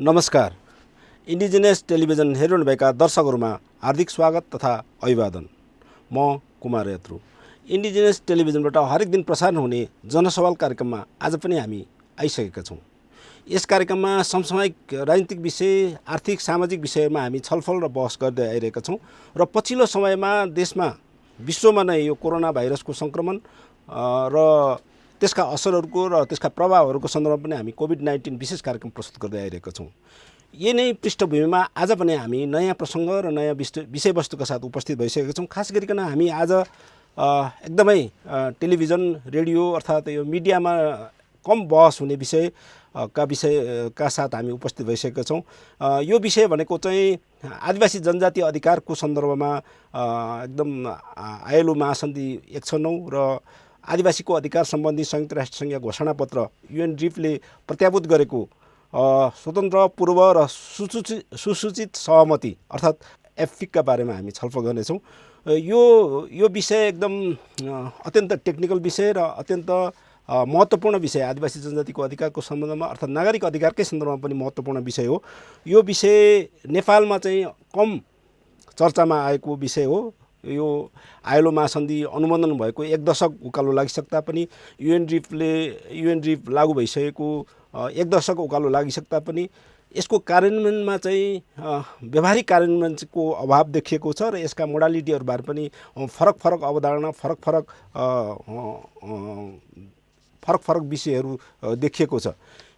नमस्कार। Indigenous television हेरिरहनुभएका दर्शकहरूमा हार्दिक स्वागत तथा अभिवादन। म कुमार यात्रु। इन्डिजिनियस टेलिभिजनबाट हरेक दिन प्रसारण हुने जनसवाल कार्यक्रममा आज पनि हामी आइसकेका छौँ। यस कार्यक्रममा समसामयिक राजनीतिक विषय, आर्थिक सामाजिक विषयमा हामी छलफल र बहस गर्दै आइरहेका छौँ र पछिल्लो समयमा देशमा विश्वमा नै यो कोरोना भाइरसको सङ्क्रमण र त्यसका असरहरूको र त्यसका प्रभावहरूको सन्दर्भमा पनि हामी कोभिड-19 विशेष कार्यक्रम प्रस्तुत गर्दै आइरहेका छौँ। यही नै पृष्ठभूमिमा आज पनि हामी नयाँ प्रसङ्ग र नयाँ विषयवस्तुका साथ उपस्थित भइसकेका छौँ। खास गरिकन हामी आज एकदमै टेलिभिजन, रेडियो अर्थात् यो मिडियामा कम बहस हुने विषयका साथ हामी उपस्थित भइसकेका छौँ। यो विषय भनेको चाहिँ आदिवासी जनजाति अधिकारको सन्दर्भमा एकदम ILO महासन्धि 169 र आदिवासीको अधिकार सम्बन्धी संयुक्त राष्ट्रसङ्घीय घोषणापत्र UNDRIP-ले प्रत्याभूत गरेको स्वतन्त्र, पूर्व र सुसूचित सहमति अर्थात् एफपिकका बारेमा हामी छलफल गर्नेछौँ। यो विषय एकदम अत्यन्त टेक्निकल विषय र अत्यन्त महत्त्वपूर्ण विषय, आदिवासी जनजातिको अधिकारको सम्बन्धमा अर्थात् नागरिक अधिकारकै सन्दर्भमा पनि महत्त्वपूर्ण विषय हो। यो विषय नेपालमा चाहिँ कम चर्चामा आएको विषय हो। यो ILO महासन्धि अनुमोदन भएको 1 दशक उकालो लागिसक्दा पनि, UNDRIP लागू भइसकेको 1 दशक उकालो लागिसक्दा पनि यसको कार्यान्वयनमा चाहिँ व्यावहारिक कार्यान्वयनको अभाव देखिएको छ र यसका मोडालिटीहरूबारे पनि फरक अवधारणा, फरक विषयहरू देखिएको छ।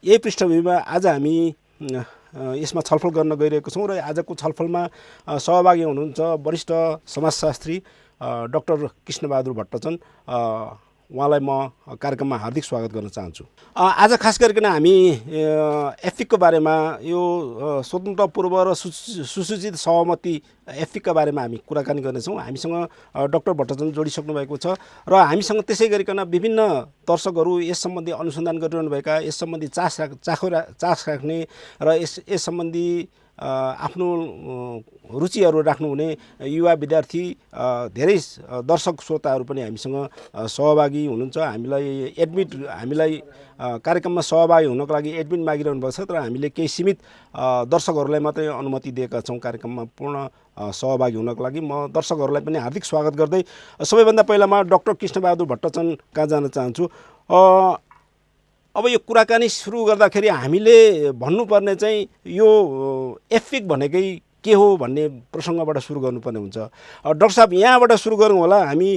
यही पृष्ठभूमिमा आज हामी यसमा छलफल गर्न गइरहेको छौँ र आजको छलफलमा सहभागी हुनुहुन्छ वरिष्ठ समाजशास्त्री डाक्टर कृष्णबहादुर भट्टचन। उहाँलाई म कार्यक्रममा हार्दिक स्वागत गर्न चाहन्छु। आज खास गरिकन हामी एफपिकको बारेमा, यो स्वतन्त्र, पूर्व र सुसूचित सहमति एफपिकका बारेमा हामी कुराकानी गर्नेछौँ। हामीसँग डाक्टर भट्टचन जोडिसक्नु भएको छ र हामीसँग त्यसै गरिकन विभिन्न दर्शकहरू यस सम्बन्धी अनुसन्धान गरिरहनुभएका, यस सम्बन्धी चास राख्ने र यस सम्बन्धी आफ्नो रुचिहरू राख्नुहुने युवा विद्यार्थी, धेरै दर्शक श्रोताहरू पनि हामीसँग सहभागी हुनुहुन्छ। हामीलाई कार्यक्रममा सहभागी हुनको लागि एडमिट मागिरहनु भएको छ, तर हामीले केही सीमित दर्शकहरूलाई मात्रै अनुमति दिएका छौँ कार्यक्रममा पूर्ण सहभागी हुनको लागि। म दर्शकहरूलाई पनि हार्दिक स्वागत गर्दै सबैभन्दा पहिला म डाक्टर कृष्णबहादुर भट्टचन कहाँ जान चाहन्छु। अब यो कुराकानी सुरु गर्दाखेरि हामीले भन्नुपर्ने चाहिँ यो एफपिक भनेकै के हो भन्ने प्रसङ्गबाट सुरु गर्नुपर्ने हुन्छ। डाक्टर साहब, यहाँबाट सुरु गरौँ होला। हामी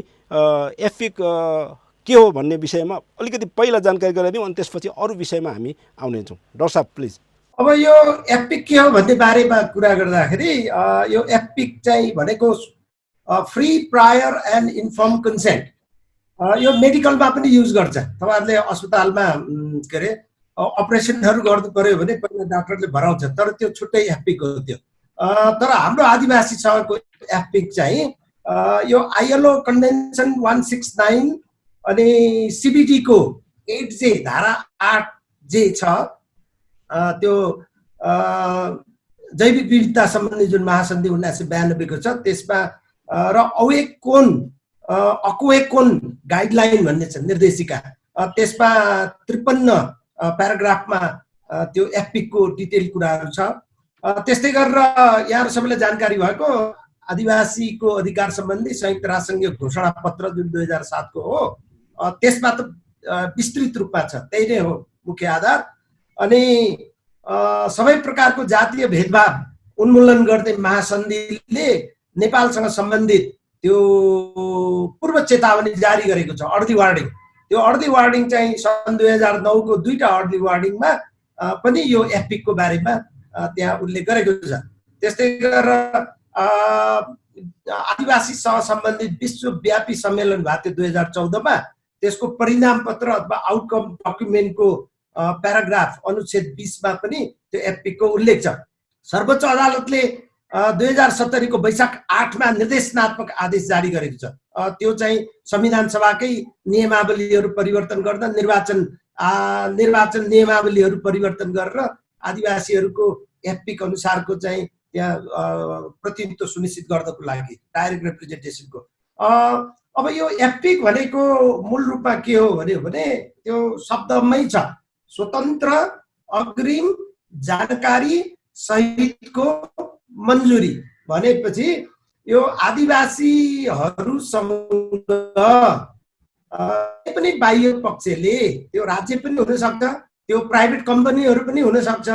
एफपिक के हो भन्ने विषयमा अलिकति पहिला जानकारी गराइदिउँ, अनि त्यसपछि अरू विषयमा हामी आउनेछौँ। डाक्टर साहब प्लिज। अब यो एफपिक के हो भन्ने बारेमा कुरा गर्दाखेरि यो एफपिक चाहिँ भनेको free, prior and inform consent. यो मेडिकलमा पनि युज गर्छ। तपाईँहरूले अस्पतालमा के अरे अपरेसनहरू गर्नु पर्यो भने पहिला डाक्टरले भराउँछ, तर त्यो छुट्टै एफपिक हो त्यो। तर हाम्रो आदिवासीसँगको एफपिक चाहिँ यो ILO कन्भेन्सन 169 अनि CBD को 8J धारा 8J छ, त्यो जैविक विविधता सम्बन्धी जुन महासन्धि 1992 को छ, त्यसमा र अक्वेकोन गाइडलाइन भन्ने छ, निर्देशिका। त्यसमा 53 प्याराग्राफमा त्यो एफपिक को डिटेल कुराहरू छ। त्यस्तै गरेर यहाँ सबैलाई जानकारी भएको आदिवासीको अधिकार सम्बन्धी संयुक्त राष्ट्रसङ्घीय घोषणा पत्र जुन 2007 को हो, त्यसमा त विस्तृत रूपमा छ, त्यही नै हो मुख्य आधार। अनि सबै प्रकारको जातीय भेदभाव उन्मूलन गर्ने महासन्धिले नेपालसँग सम्बन्धित त्यो पूर्व चेतावनी जारी गरेको छ, अर्ली वार्निङ। त्यो अर्ली वार्निङ चाहिँ सन् 2009 को 2टा अर्ली वार्निङमा पनि यो एफपिक को बारेमा त्यहाँ उल्लेख गरेको छ। त्यस्तै गरेर आदिवासीसँग सम्बन्धित विश्वव्यापी सम्मेलन भएको थियो 2014 मा, त्यसको परिणाम पत्र अथवा आउटकम डकुमेन्टको प्याराग्राफ अनुच्छेद 20 मा पनि त्यो एफपिक को उल्लेख छ। सर्वोच्च अदालतले 2070 को वैशाख 8 मा निर्देशनात्मक आदेश जारी गरेको छ। त्यो चाहिँ संविधान सभाकै नियमावलीहरू परिवर्तन गर्दा निर्वाचन नियमावलीहरू परिवर्तन गरेर आदिवासीहरूको एफपिक अनुसारको चाहिँ त्यहाँ प्रतिनिधित्व सुनिश्चित गर्नको लागि डाइरेक्ट रिप्रेजेन्टेसनको। अब यो एफपिक भनेको मूल रूपमा के हो भने त्यो शब्दमै छ, स्वतन्त्र, अग्रिम जानकारी सहितको मन्जुरी भनेपछि यो आदिवासीहरूसँग पनि बाह्य पक्षले त्यो राज्य पनि हुन सक्छ, त्यो प्राइभेट कम्पनीहरू पनि हुन सक्छ,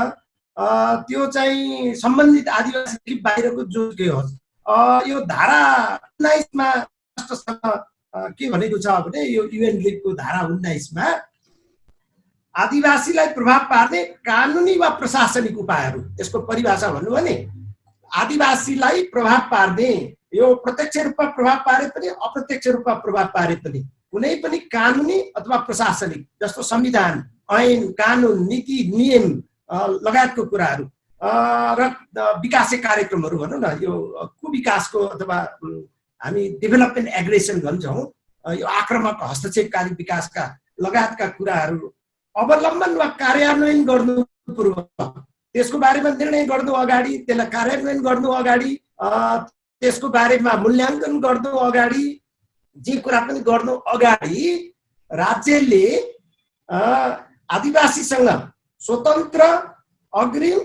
त्यो चाहिँ सम्बन्धित आदिवासी बाहिरको जो के होस्, यो धारा 19 मा के भनेको छ भने यो युएन लिगको धारा 19 मा आदिवासीलाई प्रभाव पार्ने कानुनी वा प्रशासनिक उपायहरू, यसको परिभाषा भन्नु भने आदिवासीलाई प्रभाव पार्ने, यो प्रत्यक्ष रूपमा प्रभाव पारे पनि अप्रत्यक्ष रूपमा प्रभाव पारे पनि कुनै पनि कानुनी अथवा प्रशासनिक, जस्तो संविधान, ऐन, कानुन, नीति, नियम लगायतको कुराहरू र विकासे कार्यक्रमहरू भनौँ न, यो कुविकासको अथवा हामी डेभलपमेन्ट एग्रेसन भन्छौँ, यो आक्रामक हस्तक्षेपकारी विकासका लगायतका कुराहरू अवलम्बन वा कार्यान्वयन गर्नु पूर्व, त्यसको बारेमा निर्णय गर्नु अगाडि, त्यसलाई कार्यान्वयन गर्नु अगाडि, त्यसको बारेमा मूल्याङ्कन गर्नु अगाडि, जे कुरा पनि गर्नु अगाडि राज्यले आदिवासीसँग स्वतन्त्र अग्रिम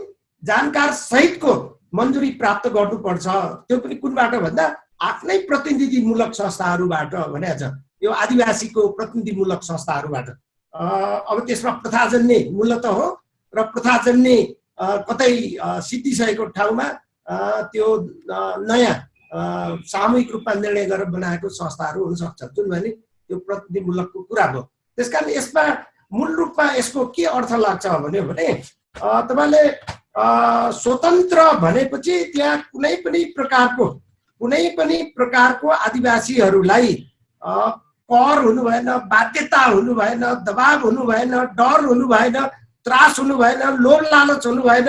जानकार सहितको मन्जुरी प्राप्त गर्नुपर्छ। त्यो पनि कुनबाट भन्दा आफ्नै प्रतिनिधिमूलक संस्थाहरूबाट भनेको छ, यो आदिवासीको प्रतिनिधिमूलक संस्थाहरूबाट। अब त्यसमा प्रथाजन्य मूलत हो र प्रथाजन्य कतै सिद्धिसकेको ठाउँमा त्यो नयाँ सामूहिक रूपमा निर्णय गरेर बनाएको संस्थाहरू हुन सक्छ, जुन भने त्यो प्रतिनिधिमूलकको कुरा भयो। त्यसकारण यसमा मूल रूपमा यसको के अर्थ लाग्छ भने तपाईले स्वतन्त्र भनेपछि त्यहाँ कुनै पनि प्रकारको आदिवासीहरूलाई कर हुनु भएन, बाध्यता हुनु भएन, दबाब हुनु भएन, डर हुनु भएन, त्रास हुनु भएन, लोभ लालच हुनु भएन,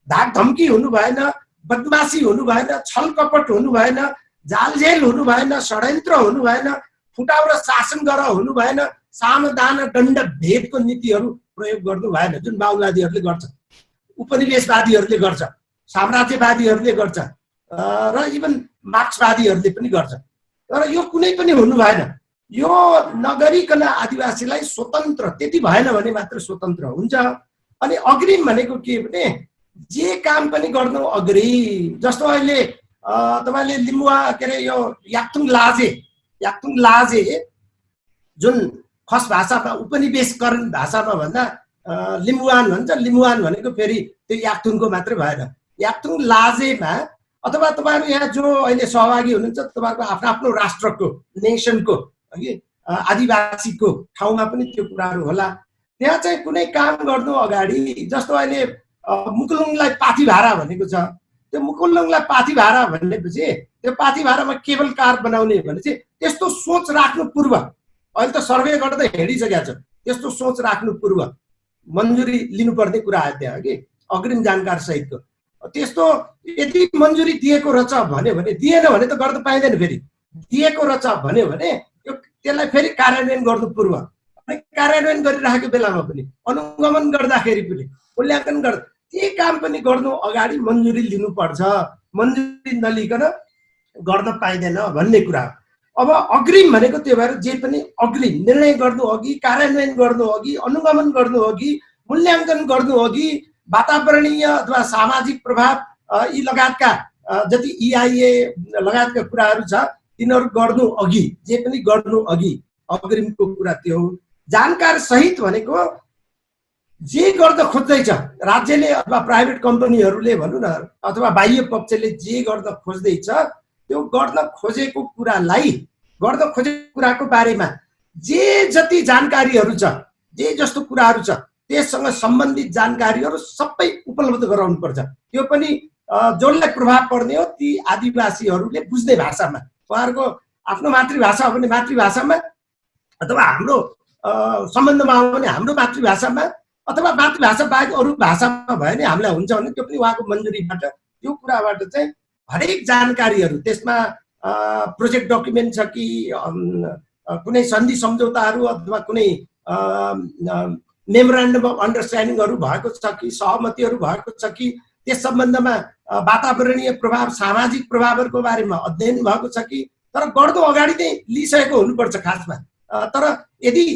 धाक धम्की हुनु भएन, बदमासी हुनु भएन, छल कपट हुनु भएन, जालझेल हुनु भएन, षड्यन्त्र हुनु भएन, फुटाउ र शासन गर हुनु भएन, सामदान दण्ड भेदको नीतिहरू प्रयोग गर्नु भएन, जुन माओवादीहरूले गर्छ, उपनिवेशवादीहरूले गर्छ, साम्राज्यवादीहरूले गर्छ र इभन मार्क्सवादीहरूले पनि गर्छ। तर यो कुनै पनि हुनु भएन। यो नगरिकन आदिवासीलाई स्वतन्त्र, त्यति भएन भने मात्र स्वतन्त्र हुन्छ। अनि अग्रिम भनेको के भने जे काम पनि गर्नु अग्रिम, जस्तो अहिले तपाईले लिम्बुवा के अरे यो याक्थुङ लाजे जुन खस भाषामा उपनिवेशकरण भाषामा भन्दा लिम्बुवान भन्छ, लिम्बुवान भनेको फेरि त्यो याक्थुङको मात्रै भएन, याक्थुङ लाजेमा अथवा तपाईहरु यहाँ जो अहिले सहभागी हुनुहुन्छ तपाईहरुको आफ्नो आफ्नो राष्ट्रको, नेसनको, आदिवासीको ठाउँमा पनि त्यो कुराहरू होला। त्यहाँ चाहिँ कुनै काम गर्नु अगाडि, जस्तो अहिले मुकुलुङलाई पाथी भारा भनेको छ, त्यो मुकुलुङलाई पाथी भारा भनेपछि त्यो पाथी भारामा केबल कार बनाउने भनेपछि त्यस्तो सोच राख्नु पूर्व, अहिले त सर्वे गर्दै हिँडिसकेको छ, त्यस्तो सोच राख्नु पूर्व मन्जुरी लिनुपर्ने कुरा आयो त्यहाँ कि अग्रिम जानकार सहितको। त्यस्तो यदि मन्जुरी दिएको रहेछ भन्यो भने, दिएन भने त गर्न पाइँदैन, फेरि दिएको रहेछ भन्यो भने यो त्यसलाई फेरि कार्यान्वयन गर्नु पूर्व, कार्यान्वयन गरिराखेको बेलामा पनि, अनुगमन गर्दाखेरि पनि, मूल्याङ्कन गर्दा के काम पनि गर्नु अगाडि मन्जुरी लिनुपर्छ, मन्जुरी नलिकन गर्न पाइँदैन भन्ने कुरा। अब अग्रिम भनेको त्यो भएर जे पनि अग्रिम निर्णय गर्नु अघि, कार्यान्वयन गर्नु अघि, अनुगमन गर्नु अघि, मूल्याङ्कन गर्नु अघि, वातावरणीय अथवा सामाजिक प्रभाव यी लगायतका जति EIA लगायतका कुराहरू छ तिनीहरू गर्नु अघि, जे पनि गर्नु अघि अग्रिमको कुरा त्यो हो। जानकार सहित भनेको जे गर्न खोज्दैछ राज्यले अथवा प्राइभेट कम्पनीहरूले भनौँ न, अथवा बाह्य पक्षले जे गर्न खोज्दैछ त्यो गर्न खोजेको कुराको बारेमा जे जति जानकारीहरू छ, जे जस्तो कुराहरू छ त्यससँग सम्बन्धित जानकारीहरू सबै उपलब्ध गराउनुपर्छ। त्यो पनि जसलाई प्रभाव पर्ने हो ती आदिवासीहरूले बुझ्ने भाषामा, उहाँहरूको आफ्नो मातृभाषा हो भने मातृभाषामा, अथवा हाम्रो सम्बन्धमा हो भने हाम्रो मातृभाषामा, अथवा मातृभाषा बाहेक अरू भाषामा भयो भने हामीलाई हुन्छ भने त्यो पनि उहाँको मन्जुरीबाट, त्यो कुराबाट चाहिँ हरेक जानकारीहरू, त्यसमा प्रोजेक्ट डकुमेन्ट छ कि कुनै सन्धि सम्झौताहरू अथवा कुनै मेमोरेन्डम अफ अन्डरस्ट्यान्डिङहरू भएको छ कि, सहमतिहरू भएको छ कि, त्यस सम्बन्धमा वातावरणीय प्रभाव, सामाजिक प्रभावहरूको बारेमा अध्ययन भएको छ कि, तर गर्दो अगाडि चाहिँ लिइसकेको हुनुपर्छ खासमा। तर यदि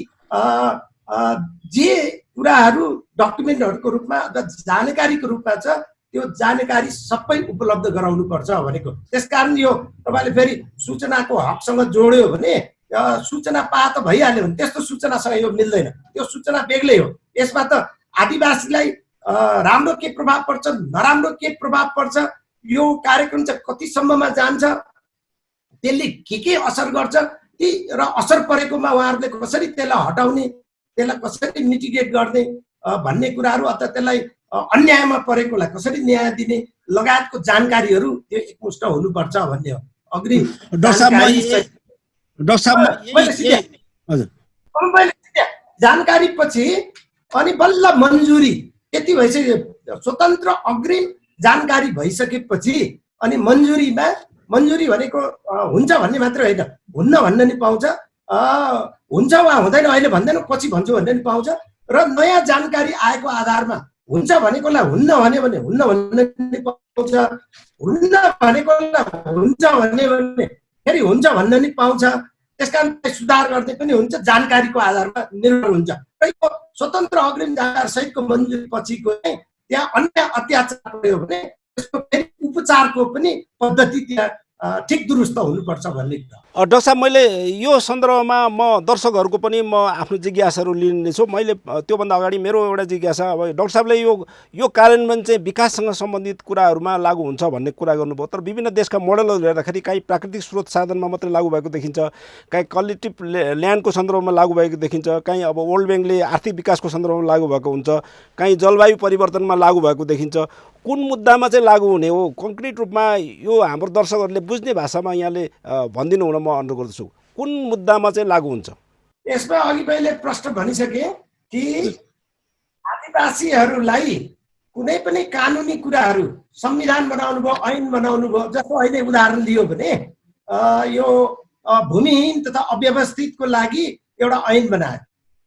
जे कुराहरू डकुमेन्टहरूको रूपमा अथवा जानकारीको रूपमा छ, त्यो जानकारी सबै उपलब्ध गराउनुपर्छ भनेको। त्यसकारण यो तपाईँले फेरि सूचनाको हकसँग जोड्यो भने सूचना पाए त भइहाल्यो भने त्यस्तो सूचनासँग यो मिल्दैन, त्यो सूचना बेग्लै हो। यसमा त आदिवासीलाई राम्रो के प्रभाव पर्छ, नराम्रो के प्रभाव पर्छ, यो कार्यक्रम चाहिँ कतिसम्ममा जान्छ, त्यसले के असर गर्छ, ती र असर परेकोमा उहाँहरूले कसरी त्यसलाई हटाउने, त्यसलाई कसरी मिटिगेट गर्ने भन्ने कुराहरू, अथवा त्यसलाई अन्यायमा परेकोलाई कसरी न्याय दिने लगायतको जानकारीहरू त्यो एकमुष्ट हुनुपर्छ भन्ने हो। अग्रिम जानकारी पछि अनि बल्ल मन्जुरी यति भइसक्यो। स्वतन्त्र अग्रिम जानकारी भइसकेपछि अनि मन्जुरी भनेको हुन्छ भन्ने मात्रै होइन, हुन्न भन्न नि पाउँछ, हुन्छ वा हुँदैन अहिले भन्दैन पछि भन्छु भन्ने नि पाउँछ। र नयाँ जानकारी आएको आधारमा हुन्छ भनेकोलाई हुन्न भन्यो भने हुन्न भन्न नि पाउँछ, हुन्न भनेकोलाई हुन्छ भन्यो भने फेरि हुन्छ भन्न नि पाउँछ। त्यसकारण सुधार गर्ने पनि हुन्छ, जानकारीको आधारमा निर्भर हुन्छ। र यो स्वतन्त्र अग्रिम जानकारी सहितको मन्जुरी पछिको त्यहाँ अन्य अत्याचार पर्यो भने त्यसको फेरि उपचारको पनि पद्धति त्यहाँ ठिक दुरुस्त हुनुपर्छ भन्ने। डाक्टर साहब, मैले यो सन्दर्भमा म दर्शकहरूको पनि म आफ्नो जिज्ञासाहरू लिनेछु। मैले त्योभन्दा अगाडि मेरो एउटा जिज्ञासा, अब डाक्टर साहबले यो कार्यान्वयन चाहिँ विकाससँग सम्बन्धित कुराहरूमा लागू हुन्छ भन्ने कुरा गर्नुभयो, तर विभिन्न देशका मोडलहरू हेर्दाखेरि कहीँ प्राकृतिक स्रोत साधनमा मात्रै लागू भएको देखिन्छ, कहीँ कलेक्टिभ ल्यान्डको सन्दर्भमा लागू भएको देखिन्छ, कहीँ अब वर्ल्ड ब्याङ्कले आर्थिक विकासको सन्दर्भमा लागू भएको हुन्छ, कहीँ जलवायु परिवर्तनमा लागू भएको देखिन्छ। कुन मुद्दामा चाहिँ लागू हुने हो कङ्क्रिट रूपमा यो हाम्रो दर्शकहरूले बुझ्ने भाषामा यहाँले भनिदिनु हुन म अनुरोध गर्दछु, कुन मुद्दामा चाहिँ लागू हुन्छ? यसमा अघि मैले प्रश्न भनिसके कि आदिवासीहरूलाई कुनै पनि कानुनी कुराहरू संविधान बनाउनु भयो, ऐन बनाउनु भयो, जस्तो अहिले उदाहरण लियो भने यो भूमिहीन तथा अव्यवस्थितको लागि एउटा ऐन बनायो,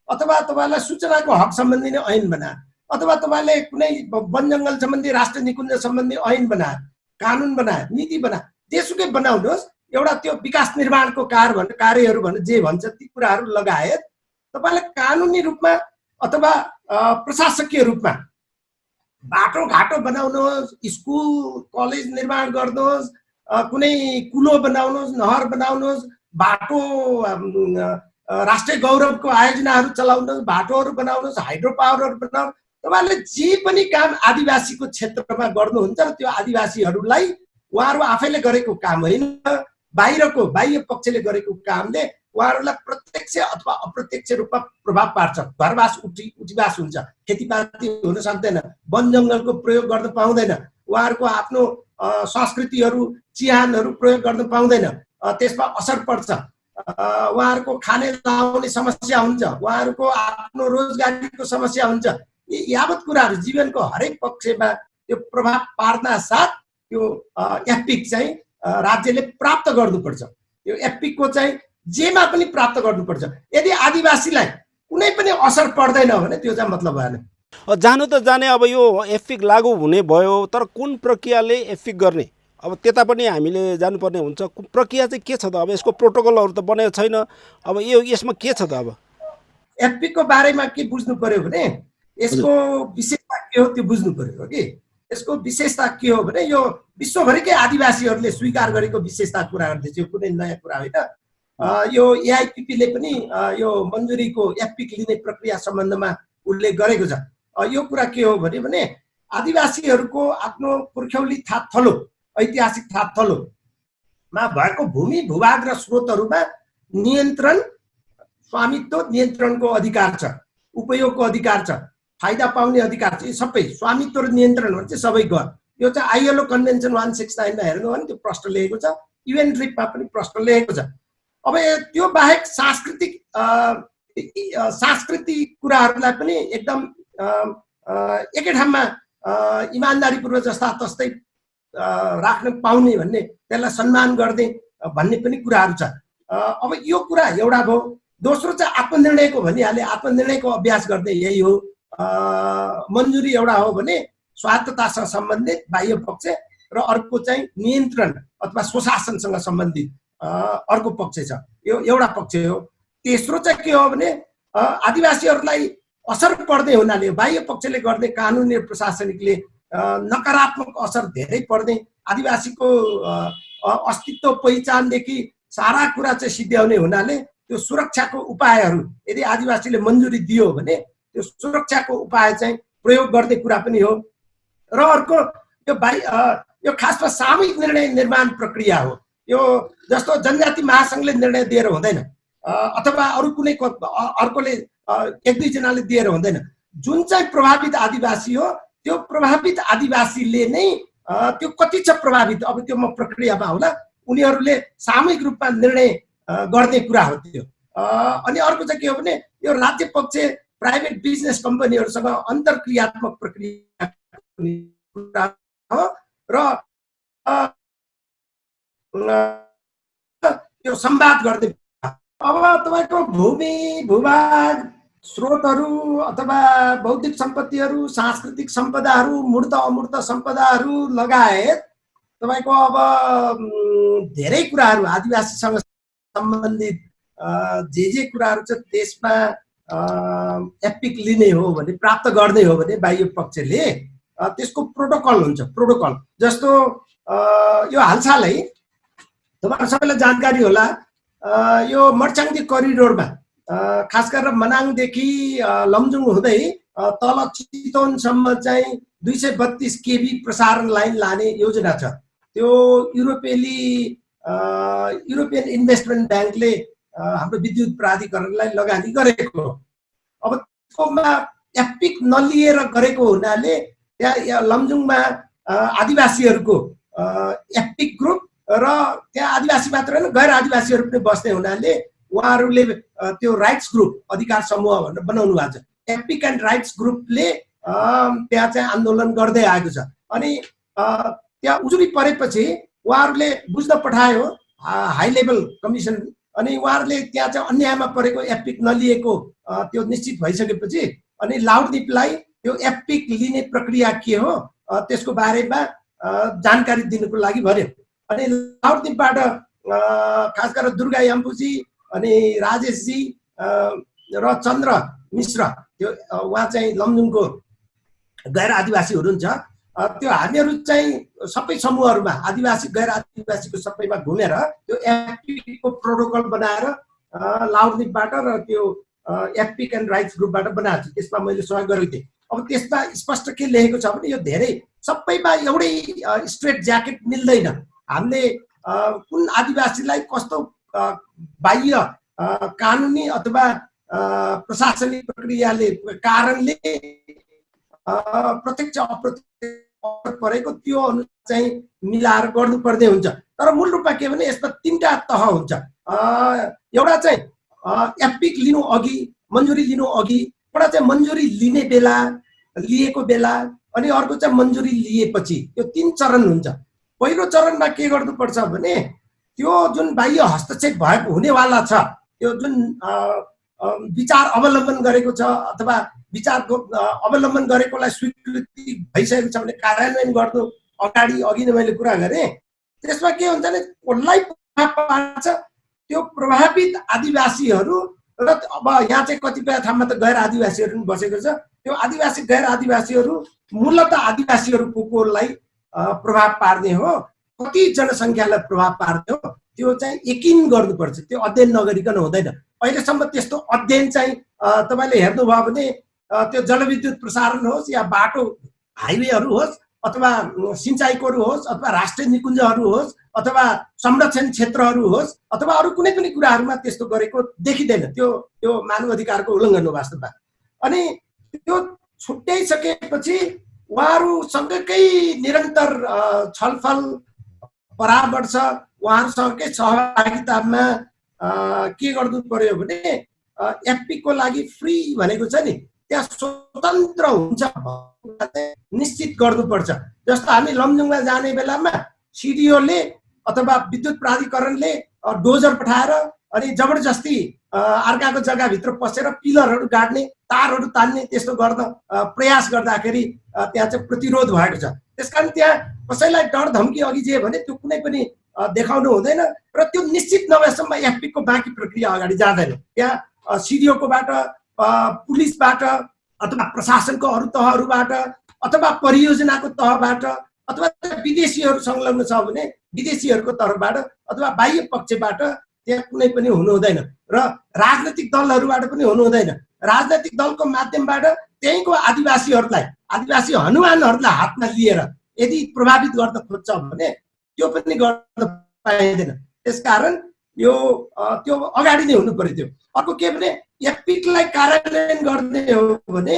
अथवा तपाईँलाई सूचनाको हक सम्बन्धी नै ऐन बनायो, अथवा तपाईँले कुनै वन जङ्गल सम्बन्धी राष्ट्रिय निकुञ्ज सम्बन्धी ऐन बनायो, कानुन बनायो, नीति बनायो, जेसुकै बनाउनुहोस्, एउटा त्यो विकास निर्माणको कार्यहरू भने जे भन्छ ती कुराहरू लगायत तपाईँले कानुनी रूपमा अथवा प्रशासकीय रूपमा बाटोघाटो बनाउनुहोस्, स्कुल कलेज निर्माण गर्नुहोस्, कुनै कुलो बनाउनुहोस्, नहर बनाउनुहोस्, बाटो राष्ट्रिय गौरवको आयोजनाहरू चलाउनुहोस्, बाटोहरू बनाउनुहोस्, हाइड्रो पावरहरू बनाउनुहोस्, तपाईँले जे पनि काम आदिवासीको क्षेत्रमा गर्नुहुन्छ र त्यो आदिवासीहरूलाई उहाँहरू आफैले गरेको काम होइन, बाह्य पक्षले गरेको कामले उहाँहरूलाई प्रत्यक्ष अथवा अप्रत्यक्ष रूपमा प्रभाव पार्छ। घरवास उठीवास हुन्छ, खेतीपाती हुन सक्दैन, वन जङ्गलको प्रयोग गर्न पाउँदैन, उहाँहरूको आफ्नो संस्कृतिहरू चिहानहरू प्रयोग गर्न पाउँदैन, त्यसमा असर पर्छ, उहाँहरूको खाने लाउने समस्या हुन्छ, उहाँहरूको आफ्नो रोजगारीको समस्या हुन्छ। यावत कुराहरू जीवनको हरेक पक्षमा त्यो प्रभाव पार्दा साथ त्यो एफपिक चाहिँ राज्यले प्राप्त गर्नुपर्छ। त्यो एफपिकको चाहिँ जेमा पनि प्राप्त गर्नुपर्छ। यदि आदिवासीलाई कुनै पनि असर पर्दैन भने त्यो चाहिँ मतलब भएन। जानु त जाने, अब यो एफपिक लागू हुने भयो, तर कुन प्रक्रियाले एफपिक गर्ने, अब त्यता पनि हामीले जानुपर्ने हुन्छ। प्रक्रिया चाहिँ के छ त? अब यसको प्रोटोकलहरू त बनेको छैन, अब यसमा के छ त? अब एफपिकको बारेमा के बुझ्नु पर्यो भने यसको विशेषता के हो त्यो बुझ्नु पर्यो कि यसको विशेषता के हो भने यो विश्वभरिकै आदिवासीहरूले स्वीकार गरेको विशेषता कुरा गर्दैछ, यो कुनै नयाँ कुरा होइन। यो एआइपिपीले पनि यो मन्जुरीको एफपिक लिने प्रक्रिया सम्बन्धमा उल्लेख गरेको छ। यो कुरा के हो भने आदिवासीहरूको आफ्नो पुर्ख्यौली थात थलो, ऐतिहासिक थात थलोमा भएको भूमि भूभाग र स्रोतहरूमा नियन्त्रण, स्वामित्व नियन्त्रणको अधिकार छ, उपयोगको अधिकार छ, फाइदा पाउने अधिकार छ। सबै स्वामित्व र नियन्त्रण भने चाहिँ सबै घर। यो चाहिँ आइएलओ कन्भेन्सन 169 मा हेर्नु भने त्यो प्रश्न लेखेको छ, युएन ट्रिपमा पनि प्रश्न लेखेको छ। अब त्यो बाहेक सांस्कृतिक कुराहरूलाई पनि एकदम एकै ठाउँमा इमान्दारीपूर्वक जस्ता तस्तै राख्न पाउने भन्ने, त्यसलाई सम्मान गर्ने भन्ने पनि कुराहरू छ। अब यो कुरा एउटा भयो। दोस्रो चाहिँ आत्मनिर्णयको भनिहाले, आत्मनिर्णयको अभ्यास गर्ने यही हो। मन्जुरी एउटा हो भने स्वायत्ततासँग सम्बन्धित बाह्य पक्ष र अर्को चाहिँ नियन्त्रण अथवा स्वशासनसँग सम्बन्धित अर्को पक्ष छ, यो एउटा पक्ष हो। तेस्रो चाहिँ के हो भने आदिवासीहरूलाई असर पर्दै हुनाले बाह्य पक्षले गर्ने कानुनी र प्रशासनिकले नकारात्मक असर धेरै पर्ने आदिवासीको अस्तित्व पहिचानदेखि सारा कुरा चाहिँ सिद्ध्याउने हुनाले त्यो सुरक्षाको उपायहरू यदि आदिवासीले मन्जुरी दियो भने त्यो सुरक्षाको उपाय चाहिँ प्रयोग गर्ने कुरा पनि हो। र अर्को यो खासमा सामूहिक निर्णय निर्माण प्रक्रिया हो। यो जस्तो जनजाति महासङ्घले निर्णय दिएर हुँदैन अथवा अरू कुनै अर्कोले एक दुईजनाले दिएर हुँदैन। जुन चाहिँ प्रभावित आदिवासी हो त्यो प्रभावित आदिवासीले नै त्यो कति छ प्रभावित, अब त्यो म प्रक्रियामा होला, उनीहरूले सामूहिक रूपमा निर्णय गर्ने कुरा हो त्यो। अनि अर्को चाहिँ के हो भने यो राज्य पक्ष प्राइभेट बिजनेस कम्पनीहरूसँग अन्तर्क्रियात्मक प्रक्रिया हो र यो संवाद गर्दै। अब तपाईँको भूमि भूभाग स्रोतहरू अथवा बौद्धिक सम्पत्तिहरू, सांस्कृतिक सम्पदाहरू, मूर्त अमूर्त सम्पदाहरू लगायत तपाईँको अब धेरै कुराहरू आदिवासीसँग सम्बन्धित जे कुराहरू छ त्यसमा एपिक लिने हो भने, प्राप्त गर्ने हो भने बाह्य पक्षले त्यसको प्रोटोकल हुन्छ। प्रोटोकल जस्तो यो हालसालै तपाईहरु सबैलाई जानकारी होला, यो मर्चाङदी करिडोरमा खास गरेर मनाङदेखि लमजुङ हुँदै तल चितवनसम्म चाहिँ 232 केबी प्रसारण लाइन लाने योजना छ। त्यो युरोपियन इन्भेस्टमेन्ट ब्याङ्कले हाम्रो विद्युत प्राधिकरणलाई लगानी गरेको। अब त्यसकोमा एपिक नलिएर गरेको हुनाले त्यहाँ लमजुङमा आदिवासीहरूको एपिक ग्रुप र त्यहाँ आदिवासी मात्र हैन गैर आदिवासीहरू पनि बस्ने हुनाले उहाँहरूले त्यो राइट्स ग्रुप अधिकार समूह भनेर बनाउनु भएको छ। एपिक एन्ड राइट्स ग्रुपले त्यहाँ चाहिँ आन्दोलन गर्दै आएको छ। अनि त्यहाँ उजुरी परेपछि उहाँहरूले बुझ्न पठायो हाई लेभल कमिसन। अनि उहाँहरूले त्यहाँ चाहिँ अन्यायमा परेको एपिक नलिएको त्यो निश्चित भइसकेपछि अनि लाउडदीपलाई त्यो एपिक लिने प्रक्रिया के हो त्यसको बारेमा जानकारी दिनुको लागि भन्यो। अनि लाउडदीपबाट खास गरेर दुर्गा याम्पुजी अनि राजेशजी र चन्द्र मिश्र, त्यो उहाँ चाहिँ लमजुङको गैर आदिवासी हुनुहुन्छ, त्यो हामीहरू चाहिँ सबै समूहहरूमा आदिवासी गैर आदिवासीको सबैमा घुमेर त्यो एपिकको प्रोटोकल बनाएर लाउडदीपबाट र त्यो एपिक एन्ड राइट्स ग्रुपबाट बनाएको छु। त्यसमा मैले सहयोग गरेको थिएँ। अब त्यसमा स्पष्ट के लेखेको छ भने यो धेरै सबैमा एउटै स्ट्रेट ज्याकेट मिल्दैन। हामीले कुन आदिवासीलाई कस्तो बाह्य कानुनी अथवा प्रशासनिक प्रक्रियाले कारणले प्रत्यक्ष अप्रत्यक्ष परेको त्यो अनुसार चाहिँ मिलाएर गर्नुपर्ने हुन्छ। तर मूल रूपमा के भने यसमा तीनटा तह हुन्छ। एउटा चाहिँ एपिक लिनु अघि, मन्जुरी लिनु अघि, एउटा चाहिँ मन्जुरी लिने बेला, लिएको बेला, अनि अर्को चाहिँ मन्जुरी लिएपछि। यो तीन चरण हुन्छ। पहिलो चरणमा के गर्नुपर्छ भने त्यो जुन बाह्य हस्तक्षेप भएको हुनेवाला छ, त्यो जुन विचार अवलम्बन गरेको छ अथवा विचारको अवलम्बन गरेकोलाई स्वीकृति भइसकेको छ भने कार्यान्वयन गर्नु अगाडि अघि नै मैले कुरा गरेँ। त्यसमा के हुन्छ भने कसलाई प्रभाव पार्छ त्यो प्रभावित आदिवासीहरू र अब यहाँ चाहिँ कतिपय ठाउँमा त गैर आदिवासीहरू पनि बसेको छ। त्यो आदिवासी गैर आदिवासीहरू मूलत आदिवासीहरूकोलाई प्रभाव पार्ने हो, कति जनसङ्ख्यालाई प्रभाव पार्ने हो त्यो चाहिँ यकिन गर्नुपर्छ। त्यो अध्ययन नगरिकन हुँदैन। अहिलेसम्म त्यस्तो अध्ययन चाहिँ तपाईँले हेर्नुभयो भने त्यो जलविद्युत प्रसारण होस् या बाटो हाइवेहरू होस् अथवा सिँचाइकोहरू होस् अथवा राष्ट्रिय निकुञ्जहरू होस् अथवा संरक्षण क्षेत्रहरू होस् अथवा अरू कुनै पनि कुराहरूमा त्यस्तो गरेको देखिँदैन। त्यो मानव अधिकारको उल्लङ्घन हो वास्तवमा। अनि त्यो छुट्याइसकेपछि उहाँहरूसँगकै निरन्तर छलफल परामर्श, उहाँहरूसँगकै सहभागितामा के गर्नु पर्यो भने एपिकको लागि फ्री भनेको छ नि, त्यहाँ स्वतन्त्र हुन्छ निश्चित गर्नुपर्छ। जस्तो हामी लमजुङमा जाने बेलामा सिडिओले अथवा विद्युत प्राधिकरणले डोजर पठाएर अनि जबरजस्ती अर्काको जग्गाभित्र पसेर पिलरहरू गाड्ने, तारहरू तान्ने त्यस्तो गर्न प्रयास गर्दाखेरि त्यहाँ चाहिँ प्रतिरोध भएको छ। त्यसकारण त्यहाँ कसैलाई डर धम्की अघि जे भने त्यो कुनै पनि देखाउनु हुँदैन र त्यो निश्चित नभएसम्म एपिकको बाँकी प्रक्रिया अगाडि जाँदैन। त्यहाँ सिडिओकोबाट, पुलिसबाट अथवा प्रशासनको अरू तहहरूबाट अथवा परियोजनाको तहबाट अथवा विदेशीहरू संलग्न छ भने विदेशीहरूको तर्फबाट अथवा बाह्य पक्षबाट त्यहाँ कुनै पनि हुनु हुँदैन र राजनैतिक दलहरूबाट पनि हुनु हुँदैन। राजनैतिक दलको माध्यमबाट त्यहीँको आदिवासी हनुमानहरूलाई हातमा लिएर यदि प्रभावित गर्न खोज्छ भने त्यो पनि गर्न पाइँदैन। त्यसकारण यो त्यो अगाडि नै हुनु पर्यो। अर्को के भने एपिकलाई कार्यान्वयन गर्ने हो भने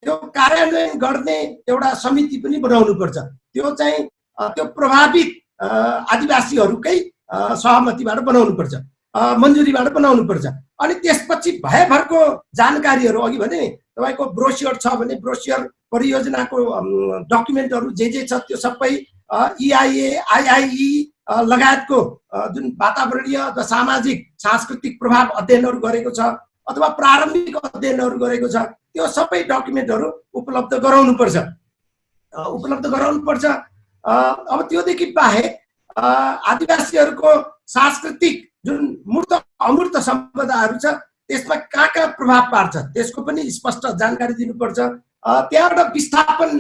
त्यो कार्यान्वयन गर्ने एउटा समिति पनि बनाउनु पर्छ। त्यो चाहिँ त्यो प्रभावित आदिवासीहरूकै सहमतिबाट बनाउनु पर्छ, मन्जुरीबाट बनाउनु पर्छ। अनि त्यसपछि भएभरको जानकारीहरू अघि भने तपाईको ब्रोसियर छ भने ब्रोसियर परियोजनाको डकुमेन्टहरू जे छ त्यो सबै EIA IIE लगायतको जुन वातावरणीय अथवा सामाजिक सांस्कृतिक प्रभाव अध्ययनहरू गरेको छ अथवा प्रारम्भिक अध्ययनहरू गरेको छ त्यो सबै डकुमेन्टहरू उपलब्ध गराउनु पर्छ। अब त्योदेखि बाहेक आदिवासीहरूको सांस्कृतिक जुन मूर्त अमूर्त सम्पदाहरू छ त्यसमा कहाँ प्रभाव पार्छ त्यसको पनि स्पष्ट जानकारी दिनुपर्छ। त्यहाँबाट विस्थापन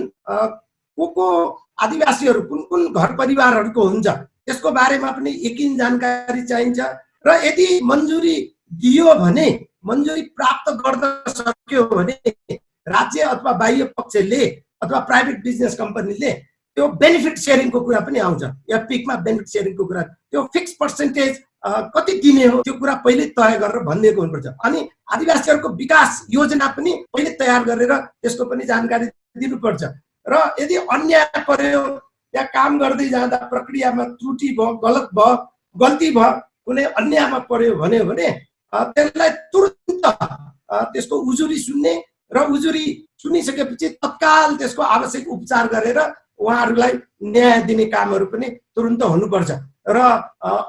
को आदिवासीहरू कुन घर परिवारहरूको हुन्छ त्यसको बारेमा पनि यकिन जानकारी चाहिन्छ। र यदि मन्जुरी दियो भने मन्जुरी प्राप्त गर्न सक्यो भने राज्य अथवा बाह्य पक्षले अथवा प्राइभेट बिजनेस कम्पनीले त्यो बेनिफिट सेयरिङको कुरा पनि आउँछ। एपिकमा बेनिफिट सेयरिङको कुरा त्यो फिक्स पर्सेन्टेज कति दिने हो त्यो कुरा पहिले तय गरेर भनिदिएको हुनुपर्छ। अनि आदिवासीहरूको विकास योजना पनि पहिले तयार गरेर त्यसको पनि जानकारी दिनुपर्छ। र यदि अन्याय पर्यो या काम गर्दै जाँदा प्रक्रियामा त्रुटि भयो, गल्ती भयो, कुनै अन्यायमा पर्यो भने त्यसलाई तुरुन्त त्यसको उजुरी सुन्ने र उजुरी सुनिसकेपछि तत्काल त्यसको आवश्यक उपचार गरेर उहाँहरूलाई न्याय दिने कामहरू पनि तुरुन्त हुनुपर्छ। र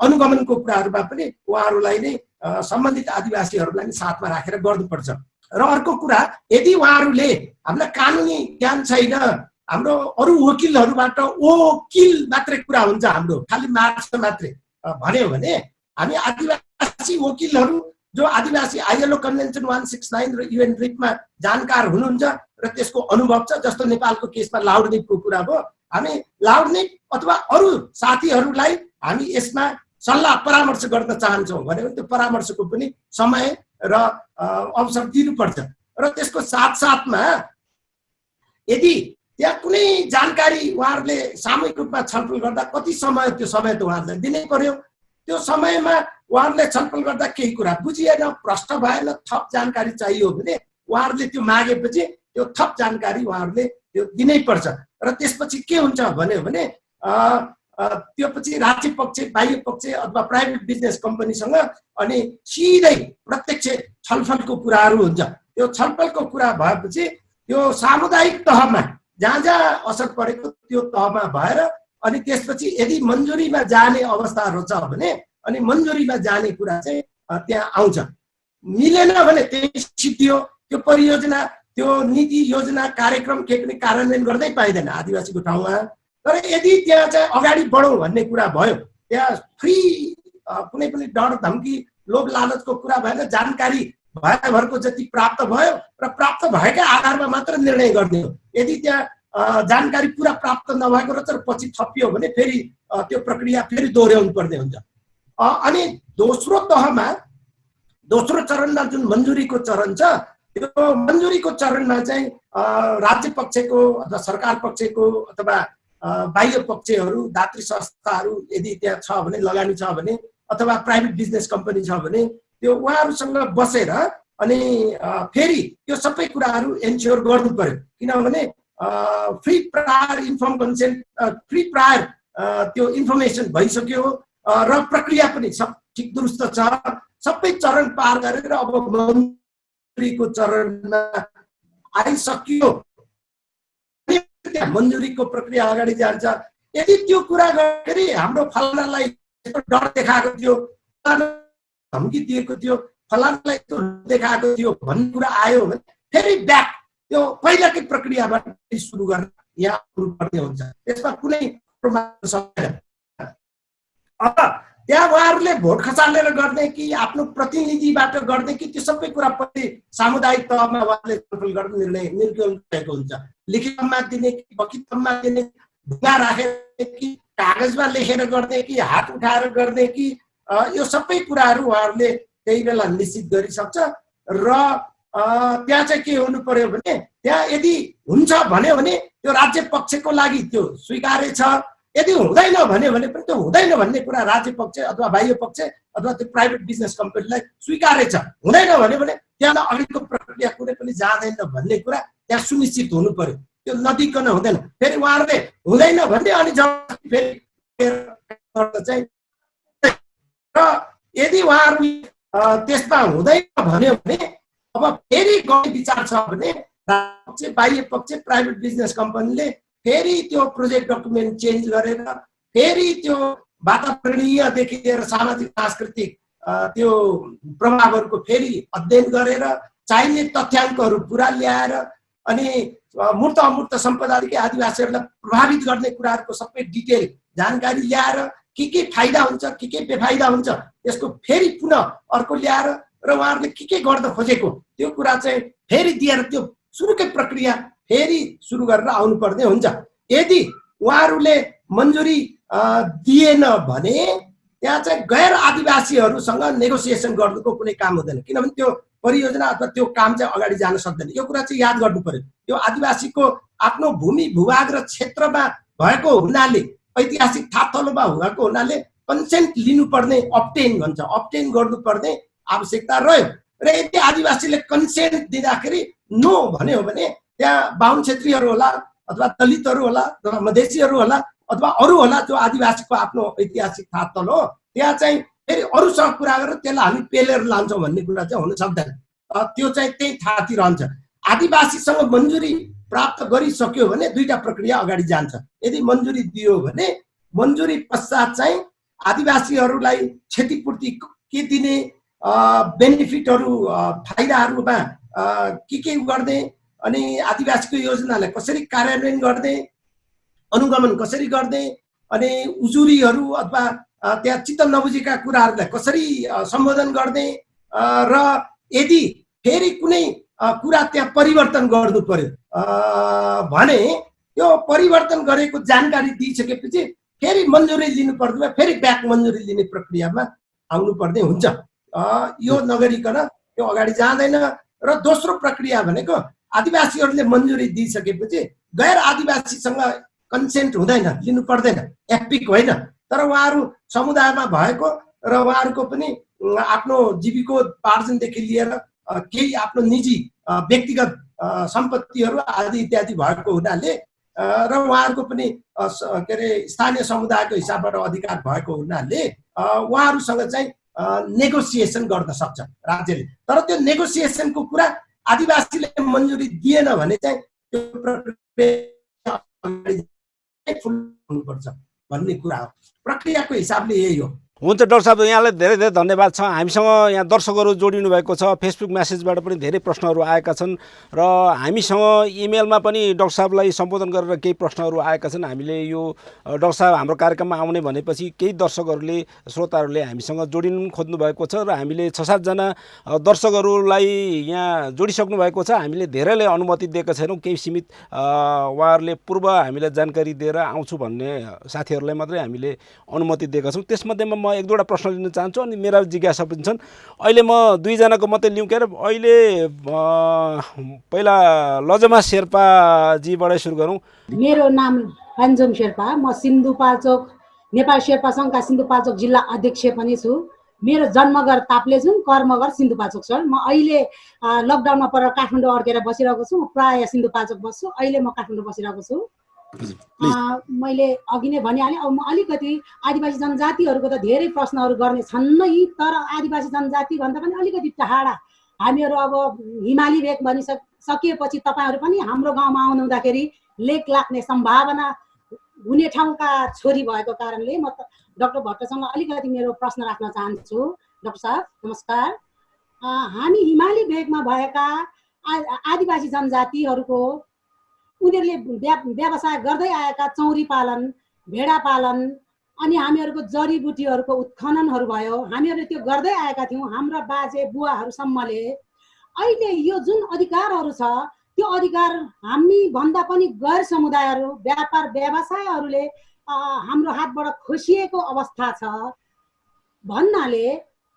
अनुगमनको कुराहरूमा पनि उहाँहरूलाई नै सम्बन्धित आदिवासीहरूलाई नै साथमा राखेर गर्नुपर्छ। र अर्को कुरा यदि उहाँहरूले हामीलाई कानुनी ज्ञान छैन, हाम्रो अरू वकिलहरूबाट वकिल मात्रै कुरा हुन्छ, हाम्रो खालि मार्क्स मात्रै भन्यो भने हामी आदिवासी वकिलहरू जो आदिवासी ILO कन्भेन्सन 169 र UN रिपमा जानकार हुनुहुन्छ र त्यसको अनुभव छ, जस्तो नेपालको केसमा लाउडनिपको कुरा भयो, हामी लाउडनिप अथवा अरू साथीहरूलाई हामी यसमा सल्लाह परामर्श गर्न चाहन्छौँ भने त्यो परामर्शको पनि समय र अवसर दिनुपर्छ। र त्यसको साथसाथमा यदि त्यहाँ कुनै जानकारी उहाँहरूले सामूहिक रूपमा छलफल गर्दा कति समय त्यो समय त उहाँहरूलाई दिनै पर्यो। त्यो समयमा उहाँहरूले छलफल गर्दा केही कुरा बुझिएन, प्रश्न भएन, थप जानकारी चाहियो भने उहाँहरूले त्यो मागेपछि त्यो थप जानकारी उहाँहरूले त्यो दिनै पर्छ। र त्यसपछि के हुन्छ भने त्यो पछि राज्य पक्ष, बाह्य पक्ष अथवा प्राइभेट बिजनेस कम्पनीसँग अनि सिधै प्रत्यक्ष छलफलको कुराहरू हुन्छ। त्यो छलफलको कुरा भएपछि त्यो सामुदायिक तहमा जहाँ असर परेको त्यो तहमा भएर अनि त्यसपछि यदि मन्जुरीमा जाने अवस्थाहरू छ भने अनि मन्जुरीमा जाने कुरा चाहिँ त्यहाँ आउँछ। मिलेन भने त्यही सिद्धियो, त्यो परियोजना, त्यो नीति योजना कार्यक्रम के पनि कार्यान्वयन गर्दै पाइँदैन आदिवासीको ठाउँमा। तर यदि त्यहाँ चाहिँ अगाडि बढौँ भन्ने कुरा भयो, त्यहाँ फ्री कुनै पनि डर धम्की लोभ लालचको कुरा भएन, जानकारी भएभरको जति प्राप्त भयो र प्राप्त भएका आधारमा मात्र निर्णय गर्ने हो। यदि त्यहाँ जानकारी पुरा प्राप्त नभएको रहेछ र पछि थपियो भने फेरि त्यो प्रक्रिया फेरि दोहोऱ्याउनु पर्ने हुन्छ। अनि दोस्रो तहमा, दोस्रो चरणमा जुन मन्जुरीको चरण छ, त्यो मन्जुरीको चरणमा चाहिँ राज्य पक्षको अथवा सरकार पक्षको अथवा बाह्य पक्षहरू, दात्री संस्थाहरू यदि त्यहाँ छ भने, लगानी छ भने अथवा प्राइभेट बिजनेस कम्पनी छ भने त्यो उहाँहरूसँग बसेर अनि फेरि त्यो सबै कुराहरू एन्स्योर गर्नु पर्यो। किनभने free prior inform consent, free prior त्यो इन्फर्मेसन भइसक्यो र प्रक्रिया पनि सब ठिक दुरुस्त छ। सबै चरण पार गरेर अब मन्जुरीको चरणमा आइसक्यो, मन्जुरीको प्रक्रिया अगाडि जान्छ। यदि त्यो कुरा गर्दाखेरि हाम्रो फलानालाई डर देखाएको थियो, धम्की दिएको थियो, फलानालाई त्यो देखाएको थियो भन्ने कुरा आयो भने फेरि ब्याक त्यो पहिलाकै प्रक्रियाबाट सुरु गर्न यहाँ आउनुपर्ने हुन्छ। त्यसमा कुनै प्रमाण छैन। अब त्यहाँ उहाँहरूले भोट खसालेर गर्ने कि आफ्नो प्रतिनिधिबाट गर्ने कि त्यो सबै कुरा पछि सामुदायिक तहमा उहाँले छलफल गर्ने निर्णय भएको हुन्छ। लिखित रूपमा दिने कि बखित रूपमा दिने, ढुङ्गा राखेर कि कागजमा लेखेर गर्ने कि हात उठाएर गर्ने कि यो सबै कुराहरू उहाँहरूले त्यही बेला निश्चित गरिसक्छ। र त्यहाँ चाहिँ के हुनु पर्यो भने त्यहाँ यदि हुन्छ भन्यो भने त्यो राज्य पक्षको लागि त्यो स्वीकार्य छ, यदि हुँदैन भन्यो भने पनि त्यो हुँदैन भन्ने कुरा राज्य पक्ष अथवा बाह्य पक्ष अथवा त्यो प्राइभेट बिजनेस कम्पनीलाई स्वीकार्य छ। हुँदैन भन्यो भने त्यहाँ अगाडिको प्रक्रिया कुनै पनि जाँदैन भन्ने कुरा त्यहाँ सुनिश्चित हुनु पर्यो। त्यो नदिकन हुँदैन। फेरि उहाँहरूले हुँदैन भन्ने अनि फेरि चाहिँ र यदि उहाँहरूले त्यसमा हुँदैन भन्यो भने अब फेरि गर्ने विचार छ भने बाह्य पक्ष प्राइभेट बिजनेस कम्पनीले फेरि त्यो प्रोजेक्ट डकुमेन्ट चेन्ज गरेर फेरि त्यो वातावरणीयदेखि लिएर सामाजिक सांस्कृतिक त्यो प्रभावहरूको फेरि अध्ययन गरेर चाहिने तथ्याङ्कहरू पुरा ल्याएर अनि मूर्त अमूर्त सम्पदादेखि आदिवासीहरूलाई प्रभावित गर्ने कुराहरूको सबै डिटेल जानकारी ल्याएर के फाइदा हुन्छ के बेफाइदा हुन्छ त्यसको फेरि पुनः अर्को ल्याएर र उहाँहरूले के गर्न खोजेको त्यो कुरा चाहिँ फेरि दिएर त्यो सुरुकै प्रक्रिया फेरि सुरु गरेर आउनुपर्ने हुन्छ। यदि उहाँहरूले मन्जुरी दिएन भने त्यहाँ चाहिँ गैर आदिवासीहरूसँग नेगोसिएसन गर्नुको कुनै काम हुँदैन, किनभने त्यो परियोजना अथवा त्यो काम चाहिँ अगाडि जान सक्दैन। यो कुरा चाहिँ याद गर्नु पर्यो। त्यो आदिवासीको आफ्नो भूमि भूभाग र क्षेत्रमा भएको हुनाले, ऐतिहासिक थातलोमा भएको हुनाले कन्सेन्ट लिनुपर्ने, अब्टेन भन्छ, अब्टेन गर्नुपर्ने आवश्यकता रह्यो। र यदि आदिवासीले कन्सेन्ट दिँदाखेरि नो भन्यो भने त्यहाँ बाहुन क्षेत्रीहरू होला अथवा दलितहरू होला अथवा मधेसीहरू होला अथवा अरू होला जो आदिवासीको आफ्नो ऐतिहासिक थातल हो, त्यहाँ चाहिँ फेरि अरूसँग कुरा गरेर त्यसलाई हामी पेलेर लान्छौँ भन्ने कुरा चाहिँ हुन सक्दैन। त्यो चाहिँ त्यही थाती रहन्छ। आदिवासीसँग मन्जुरी प्राप्त गरिसक्यो भने दुईटा प्रक्रिया अगाडि जान्छ। यदि मन्जुरी दियो भने मन्जुरी पश्चात चाहिँ आदिवासीहरूलाई क्षतिपूर्ति के दिने, बेनिफिटहरू फाइदाहरूमा के गर्ने, अनि आदिवासीको योजनालाई कसरी कार्यान्वयन गर्ने, अनुगमन कसरी गर्ने, अनि उजुरीहरू अथवा त्यहाँ चित्त नबुझेका कुराहरूलाई कसरी सम्बोधन गर्ने, र यदि फेरि कुनै कुरा त्यहाँ परिवर्तन गर्नु पर्यो भने त्यो परिवर्तन गरेको जानकारी दिइसकेपछि फेरि मन्जुरी लिनु पर्दैन, फेरि ब्याक मन्जुरी लिने प्रक्रियामा आउनुपर्ने हुन्छ। यो नगरिकन त्यो अगाडि जाँदैन। र दोस्रो प्रक्रिया भनेको आदिवासीहरूले मन्जुरी दिइसकेपछि गैर आदिवासीसँग कन्सेन्ट हुँदैन, लिनु पर्दैन, एपिक होइन, तर उहाँहरू समुदायमा भएको र उहाँहरूको पनि आफ्नो जीविकोपार्जनदेखि लिएर केही आफ्नो निजी व्यक्तिगत सम्पत्तिहरू आदि इत्यादि भएको हुनाले र उहाँहरूको पनि के अरे स्थानीय समुदायको हिसाबबाट अधिकार भएको हुनाले उहाँहरूसँग चाहिँ नेगोसिएसन गर्न सक्छ राज्यले। तर त्यो नेगोसिएसनको कुरा आदिवासीले मन्जुरी दिएन भने चाहिँ त्यो प्रक्रिया हुनुपर्छ भन्ने कुरा हो। प्रक्रियाको हिसाबले यही हो। हुन्छ डाक्टर साहब, यहाँलाई धेरै धेरै धन्यवाद छ। हामीसँग यहाँ दर्शकहरू जोडिनु भएको छ, फेसबुक म्यासेजबाट पनि धेरै प्रश्नहरू आएका छन् र हामीसँग इमेलमा पनि डाक्टर साहबलाई सम्बोधन गरेर केही प्रश्नहरू आएका छन्। हामीले यो डाक्टर साहब हाम्रो कार्यक्रममा आउने भनेपछि केही दर्शकहरूले, श्रोताहरूले हामीसँग जोडिनु खोज्नु भएको छ र हामीले 6-7 जना दर्शकहरूलाई यहाँ जोडिसक्नु भएको छ। हामीले धेरैले अनुमति दिएका छैनौँ, केही सीमित उहाँहरूले पूर्व हामीलाई जानकारी दिएर आउँछु भन्ने साथीहरूलाई मात्रै हामीले अनुमति दिएका छौँ। त्यसमध्येमा म 1-2वटा प्रश्न लिन चाहन्छु अनि मेरा जिज्ञासा पनि छन्। अहिले म 2 जनाको मात्रै लिउँ। के अरे अहिले पहिला लजमा शेर्पाजीबाटै सुरु गरौँ। मेरो नाम पन्जोम शेर्पा, म सिन्धुपाल्चोक नेपाल शेर्पा सङ्घका सिन्धुपाल्चोक जिल्ला अध्यक्ष पनि छु। मेरो जन्मघर ताप्लेजुङ, कर्मघर सिन्धुपाल्चोक छ। म अहिले लकडाउनमा परेर काठमाडौँ अड्केर बसिरहेको छु। म प्रायः सिन्धुपाल्चोक बस्छु। अहिले म काठमाडौँ बसिरहेको छु। मैले अघि नै भनिहालेँ, अब म अलिकति आदिवासी जनजातिहरूको त धेरै प्रश्नहरू गर्ने छन् नै, तर आदिवासी जनजाति भन्दा पनि अलिकति टाढा हामीहरू अब हिमाली भेग भनिसकेपछि तपाईँहरू पनि हाम्रो गाउँमा आउनुहुँदाखेरि लेक लाग्ने सम्भावना हुने ठाउँका छोरी भएको कारणले म डाक्टर भट्टसँग अलिकति मेरो प्रश्न राख्न चाहन्छु। डाक्टर साहब नमस्कार। हामी हिमाली भेगमा भएका आदिवासी जनजातिहरूको उनीहरूले व्यवसाय गर्दै आएका चौरी पालन, भेडा पालन अनि हामीहरूको जडीबुटीहरूको उत्खननहरू भयो, हामीहरूले त्यो गर्दै आएका थियौँ हाम्रा बाजे बुवाहरूसम्मले। अहिले यो जुन अधिकारहरू छ त्यो अधिकार हामी भन्दा पनि गैर समुदायहरू, व्यापार व्यवसायहरूले हाम्रो हातबाट खोसिएको अवस्था छ भन्नाले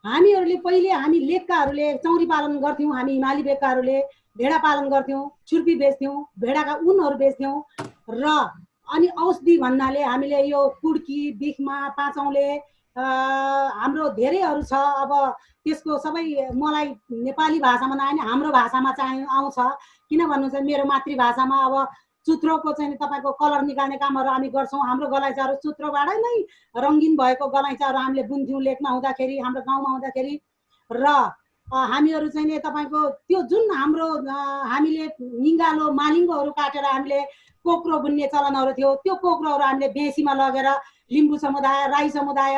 हामीहरूले पहिले हामी लेखकाहरूले चौरी पालन गर्थ्यौँ, हामी हिमाली बेकाहरूले भेडा पालन गर्थ्यौँ, छुर्पी बेच्थ्यौँ, भेडाका ऊनहरू बेच्थ्यौँ र अनि औषधि भन्नाले हामीले यो कुड्की, बिखमा, पाँचौँले हाम्रो धेरैहरू छ। अब त्यसको सबै मलाई नेपाली भाषामा नआए नि हाम्रो भाषामा चाहिँ आउँछ, किन भन्नुहुन्छ मेरो मातृभाषामा। अब चुत्रोको चाहिँ तपाईँको कलर निकाल्ने कामहरू हामी गर्छौँ। हाम्रो गलैँचाहरू चुत्रोबाटै नै रङ्गिन भएको गलैँचाहरू हामीले बुन्थ्यौँ लेख्न हुँदाखेरि, हाम्रो गाउँमा हुँदाखेरि। र हामीहरू चाहिँ नि तपाईँको त्यो जुन हाम्रो हामीले निङ्गालो मालिङ्गोहरू काटेर हामीले कोक्रो बुन्ने चलनहरू थियो, त्यो कोक्रोहरू हामीले बेसीमा लगेर लिम्बू समुदाय, राई समुदाय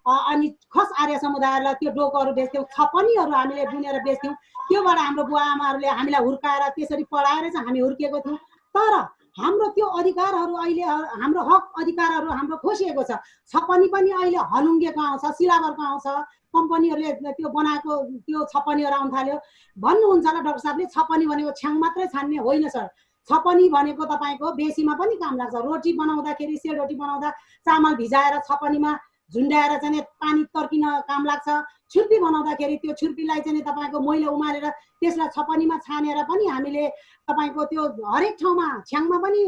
अनि खस आर्य समुदायलाई त्यो डोकोहरू बेच्थ्यौँ, छपनीहरू हामीले बुनेर बेच्थ्यौँ। त्योबाट हाम्रो बुवा आमाहरूले हामीलाई हुर्काएर त्यसरी पढाएर चाहिँ हामी हुर्किएको थियौँ। तर हाम्रो त्यो अधिकारहरू अहिले हाम्रो हक अधिकारहरू हाम्रो खोसिएको छ। छपनी पनि अहिले हलुङ्गेको आउँछ, सिलावरको आउँछ, कम्पनीहरूले त्यो बनाएको त्यो छपनीहरू आउन थाल्यो। भन्नुहुन्छ होला डाक्टर साहबले छपनी भनेको छ्याङ मात्रै छान्ने होइन सर। छपनी भनेको तपाईँको बेसीमा पनि काम लाग्छ। रोटी बनाउँदाखेरि, सेलरोटी बनाउँदा चामल भिजाएर छपनीमा झुन्ड्याएर चाहिँ पानी तर्किन काम लाग्छ। छुर्पी बनाउँदाखेरि त्यो छुर्पीलाई चाहिँ तपाईँको मैला उमालेर त्यसलाई छपनीमा छानेर पनि हामीले तपाईँको त्यो हरेक ठाउँमा छ्याङमा पनि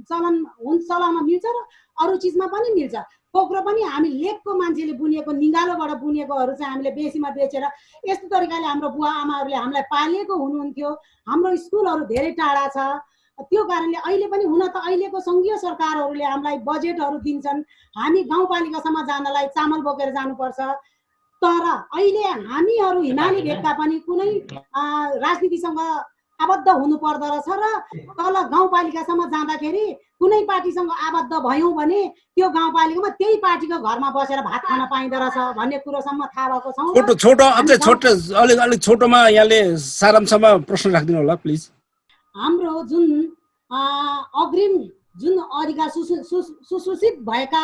चलाउन मिल्छ र अरू चिजमा पनि मिल्छ। कोक्रो पनि हामी लेखको मान्छेले बुनेको निगालोबाट बुनेकोहरू चाहिँ हामीले बेसीमा बेचेर यस्तो तरिकाले हाम्रो बुवा आमाहरूले हामीलाई पालेको हुनुहुन्थ्यो। हाम्रो स्कुलहरू धेरै टाढा छ। त्यो कारणले अहिले पनि हुन त अहिलेको सङ्घीय सरकारहरूले हामीलाई बजेटहरू दिन्छन्, हामी गाउँपालिकासम्म जानलाई चामल बोकेर जानुपर्छ। तर अहिले हामीहरू हिमाली भेगका पनि कुनै राजनीतिसँग आबद्ध हुनु पर्दो रहेछ र तल गाउँपालिकासम्म जाँदाखेरि कुनै पार्टीसँग आबद्ध भयौँ भने त्यो गाउँपालिकामा त्यही पार्टीको घरमा बसेर भात खान पाइँदो रहेछ भन्ने कुरोसम्म थाहा भएको छौँ। अलिक छोटोमा यहाँले सारांशमा प्रश्न राखिदिनु होला प्लिज। हाम्रो जुन अग्रिम जुन अधिकार सुसूचित भएका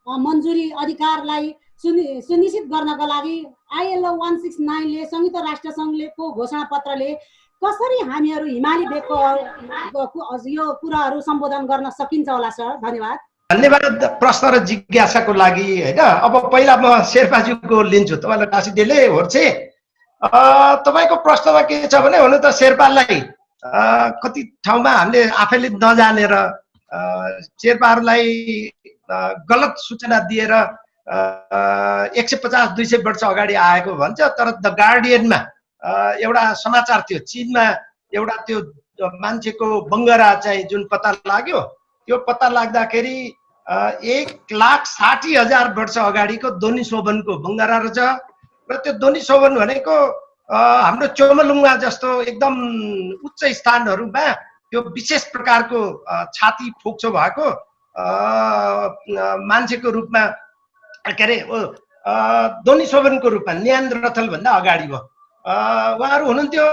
मन्जुरी अधिकारलाई सुनिश्चित गर्नका लागि ILO 169ले संयुक्त राष्ट्र सङ्घको घोषणा पत्रले कसरी हामीहरू हिमाली भेगको यो कुराहरू सम्बोधन गर्न सकिन्छ होला सर? धन्यवाद। धन्यवाद प्रश्न र जिज्ञासाको लागि। होइन, अब पहिला म शेर्पाज्यूको लिन्छु। तपाईँलाई टाँसिदेले होर्छे, तपाईँको प्रश्नमा के छ भने हुन त शेर्पालाई कति ठाउँमा हामीले आफैले नजानेर शेर्पाहरूलाई गलत सूचना दिएर 150-200 वर्ष अगाडि आएको भन्छ। तर द गार्डियनमा एउटा समाचार थियो, चीनमा एउटा त्यो मान्छेको बङ्गरा चाहिँ जुन पत्ता लाग्यो, त्यो पत्ता लाग्दाखेरि 1,60,000 वर्ष अगाडिको दोनी शोभनको बङ्गरा रहेछ। र त्यो दोनी शोभन भनेको हाम्रो चोमलुङ्गा जस्तो एकदम उच्च स्थानहरूमा त्यो विशेष प्रकारको छाती फोक्सो भएको मान्छेको रूपमा के अरे दोनी शोभनको रूपमा न्यान्द्रथल भन्दा अगाडि भयो उहाँहरू हुनुहुन्थ्यो।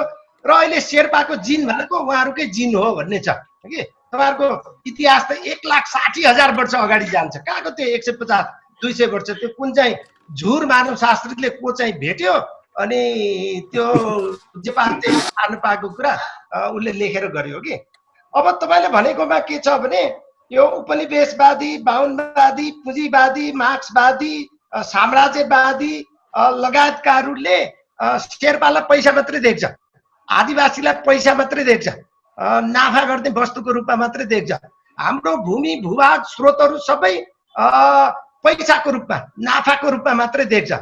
र अहिले शेर्पाको जिन भनेको उहाँहरूकै जिन हो भन्ने छ कि तपाईँहरूको इतिहास त 1,60,000 वर्ष अगाडि जान्छ। कहाँको त्यो 150-200 वर्ष त्यो कुन चाहिँ झुर मानव शास्त्रीले को चाहिँ भेट्यो अनि त्यो जे पार्थे खान पाएको कुरा उसले लेखेर गर्यो कि। अब तपाईँले भनेकोमा के छ भने यो उपनिवेशवादी, बाहुनवादी, पुँजीवादी, मार्क्सवादी, साम्राज्यवादी लगायतकाहरूले शेर्पालाई पैसा मात्रै देख्छ, आदिवासीलाई पैसा मात्रै देख्छ, नाफा गर्ने वस्तुको रूपमा मात्रै देख्छ। हाम्रो भूमि भूभाग स्रोतहरू सबै पैसाको रूपमा, नाफाको रूपमा मात्रै देख्छ।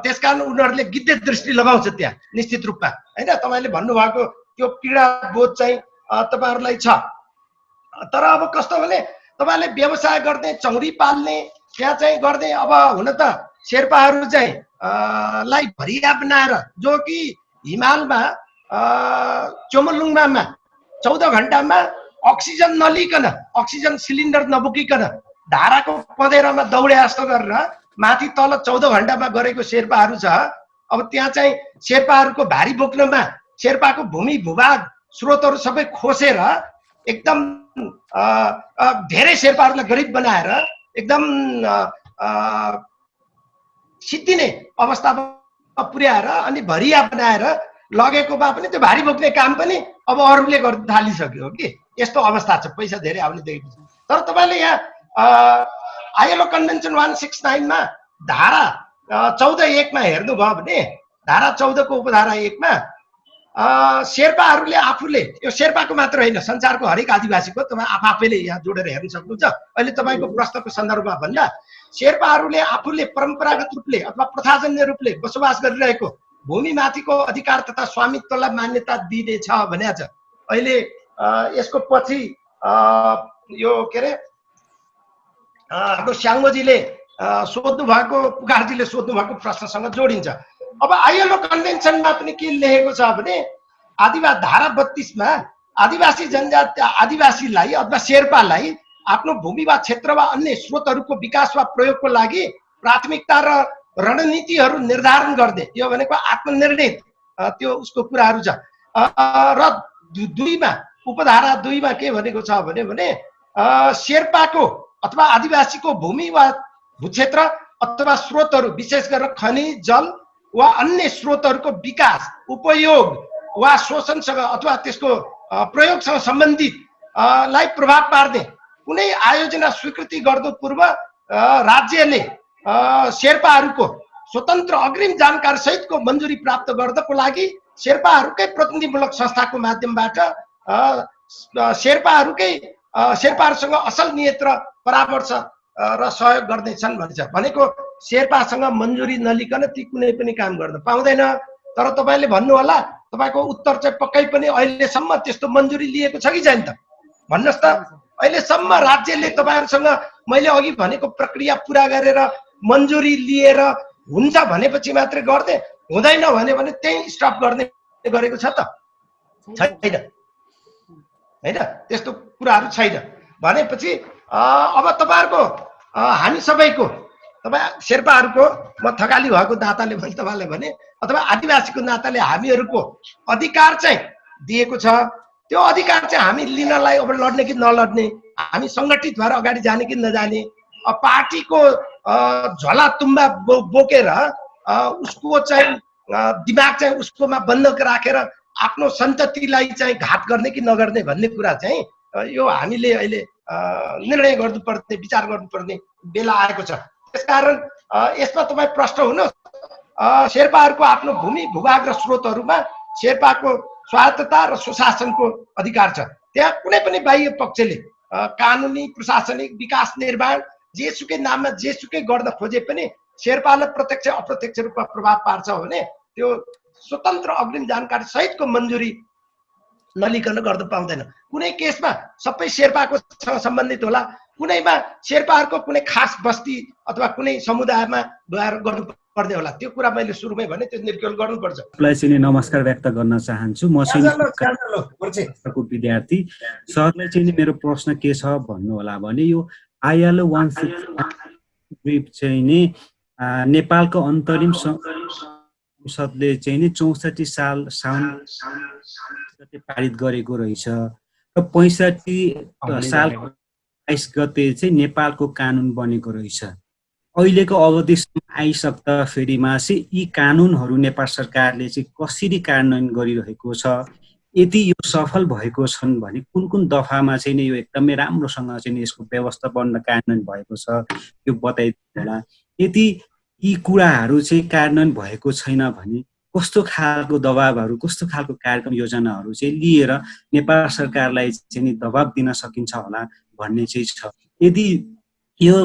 त्यसकारण उनीहरूले गिद्धे दृष्टि लगाउँछ त्यहाँ निश्चित रूपमा। होइन, तपाईँले भन्नुभएको त्यो पीडा बोध चाहिँ तपाईँहरूलाई छ। तर अब कस्तो भने तपाईँले व्यवसाय गर्ने, चौरी पाल्ने, त्यहाँ चाहिँ गर्ने, अब हुन त शेर्पाहरू चाहिँ लाई भरिया बनाएर, जो कि हिमालमा चोमलुङमा 14 घण्टामा अक्सिजन नलिकन, अक्सिजन सिलिन्डर नबोकिकन धाराको पँधेरामा दौडे जस्तो गरेर माथि तल 14 घण्टामा गरेको शेर्पाहरू छ। अब त्यहाँ चाहिँ शेर्पाहरूको भारी बोक्नमा शेर्पाको भूमि भूभाग स्रोतहरू सबै खोसेर एकदम धेरै शेर्पाहरूलाई गरिब बनाएर एकदम सिद्धिने अवस्थामा पुर्याएर अनि भरिया बनाएर लगेकोमा पनि त्यो भारी बोक्ने काम पनि अब अरूले गर्न थालिसक्यो कि यस्तो अवस्था छ, पैसा धेरै आउने देखेको छ। तर तपाईँले यहाँ आइएलओ कन्भेन्सन 169 मा धारा 14(1) मा हेर्नुभयो भने धारा 14 को उपधारा 1 मा शेर्पाहरूले आफूले, यो शेर्पाको मात्र होइन संसारको हरेक आदिवासीको, तपाईँ आफैले यहाँ जोडेर हेर्न सक्नुहुन्छ। अहिले तपाईँको प्रश्नको सन्दर्भमा भन्दा शेर्पाहरूले आफूले परम्परागत रूपले अथवा प्रथाजन्य रूपले बसोबास गरिरहेको भूमिमाथिको अधिकार तथा स्वामित्वलाई मान्यता दिइनेछ भनेको छ। अहिले यसको पछि यो के अरे हाम्रो स्याङ्गोजीले सोध्नु भएको, पुकारजीले सोध्नु भएको प्रश्नसँग जोडिन्छ। अब आइएलओ कन्भेन्सनमा पनि के लेखेको छ भने धारा 32 मा आदिवासी जनजाति आदिवासीलाई अथवा शेर्पालाई आफ्नो भूमि वा क्षेत्र वा अन्य स्रोतहरूको विकास वा प्रयोगको लागि प्राथमिकता र रणनीतिहरू निर्धारण गर्ने, यो भनेको आत्मनिर्णय त्यो उसको कुराहरू छ। र 2 मा उपधारा 2 मा के भनेको छ भने शेर्पाको अथवा आदिवासीको भूमि वा भूक्षेत्र अथवा स्रोतहरू विशेष गरेर खनिज जल वा अन्य स्रोतहरूको विकास, उपयोग वा शोषणसँग अथवा त्यसको प्रयोगसँग सम्बन्धित लाई प्रभाव पार्ने कुनै आयोजना स्वीकृति गर्नु पूर्व राज्यले शेर्पाहरूको स्वतन्त्र अग्रिम जानकारी सहितको मन्जुरी प्राप्त गर्नको लागि शेर्पाहरूकै प्रतिनिधिमूलक संस्थाको माध्यमबाट शेर्पाहरूसँग असल नियत र परामर्श र सहयोग गर्दैछन् भन्छ। भनेको शेर्पासँग मन्जुरी नलिकन ती कुनै पनि काम गर्न पाउँदैन। तर तपाईँले भन्नु होला तपाईँको उत्तर चाहिँ पक्कै पनि अहिलेसम्म त्यस्तो मन्जुरी लिएको छ कि छैन त भन्नुहोस् त। अहिलेसम्म राज्यले तपाईँहरूसँग मैले अघि भनेको प्रक्रिया पुरा गरेर मन्जुरी लिएर हुन्छ भनेपछि मात्रै गर्ने, हुँदैन भने त्यही स्टप गर्ने गरेको छ त छैन? हैन, त्यस्तो कुराहरू छैन। भनेपछि अब तपाईँहरूको हामी सबैको, तपाईँ शेर्पाहरूको म थकाली भएको नाताले भने तपाईँलाई भने अथवा आदिवासीको नाताले हामीहरूको अधिकार चाहिँ दिएको छ। त्यो अधिकार चाहिँ हामी लिनलाई अब लड्ने कि नलड्ने, हामी सङ्गठित भएर अगाडि जाने कि नजाने, पार्टीको झोला तुम्बा बोकेर उसको चाहिँ दिमाग चाहिँ उसकोमा बन्द राखेर आफ्नो सन्ततिलाई चाहिँ घात गर्ने कि नगर्ने भन्ने कुरा चाहिँ यो हामीले अहिले निर्णय गर्नुपर्ने, विचार गर्नुपर्ने बेला आएको छ। त्यसकारण यसमा तपाईँ प्रश्न हुनुहोस्, शेर्पाहरूको आफ्नो भूमि भूभाग र स्रोतहरूमा शेर्पाको स्वायत्तता र सुशासनको अधिकार छ। त्यहाँ कुनै पनि बाह्य पक्षले कानुनी, प्रशासनिक, विकास निर्माण जेसुकै नाममा जेसुकै गर्न खोजे पनि शेर्पालाई प्रत्यक्ष अप्रत्यक्ष रूपमा प्रभाव पार्छ भने त्यो स्वतन्त्र अग्रिम जानकारी सहितको मन्जुरी नलिकन गर्न पाउँदैन। कुनै केसमा सबै शेर्पाकोसँग सम्बन्धित होला, कुनैमा शेर्पाहरूको कुनै खास बस्ती अथवा कुनै समुदायमा गएर गर्नुपर्ने होला। त्यो कुरा मैले सुरुमै भने त्यो निर्क्युल गर्नुपर्छ। मलाई चाहिँ नमस्कार व्यक्त गर्न चाहन्छु। म को विद्यार्थी। सरलाई चाहिँ मेरो प्रश्न के छ भन्नु होला भने यो आइएलओ 169 चाहिँ नि नेपालको अन्तरिम संसदले चाहिँ नि 64 साल साउन पारित गरेको रहेछ र 65 साल 22 गते चाहिँ नेपालको कानुन बनेको रहेछ। अहिलेको अवधिसम्म आइसक्दा फेरिमा चाहिँ यी कानुनहरू नेपाल सरकारले चाहिँ कसरी कार्यान्वयन गरिरहेको छ, यदि यो सफल भएको छन् भने कुन कुन दफामा चाहिँ नि यो एकदमै राम्रोसँग चाहिँ यसको व्यवस्थापन कार्यान्वयन भएको छ यो बताइदिनु होला। यदि यी कुराहरू चाहिँ कार्यान्वयन भएको छैन भने कस्तो खालको दबावहरू, कस्तो खालको कार्यक्रम योजनाहरू चाहिँ लिएर नेपाल सरकारलाई चाहिँ नि दबाब दिन सकिन्छ होला भन्ने चाहिँ छ। यदि यो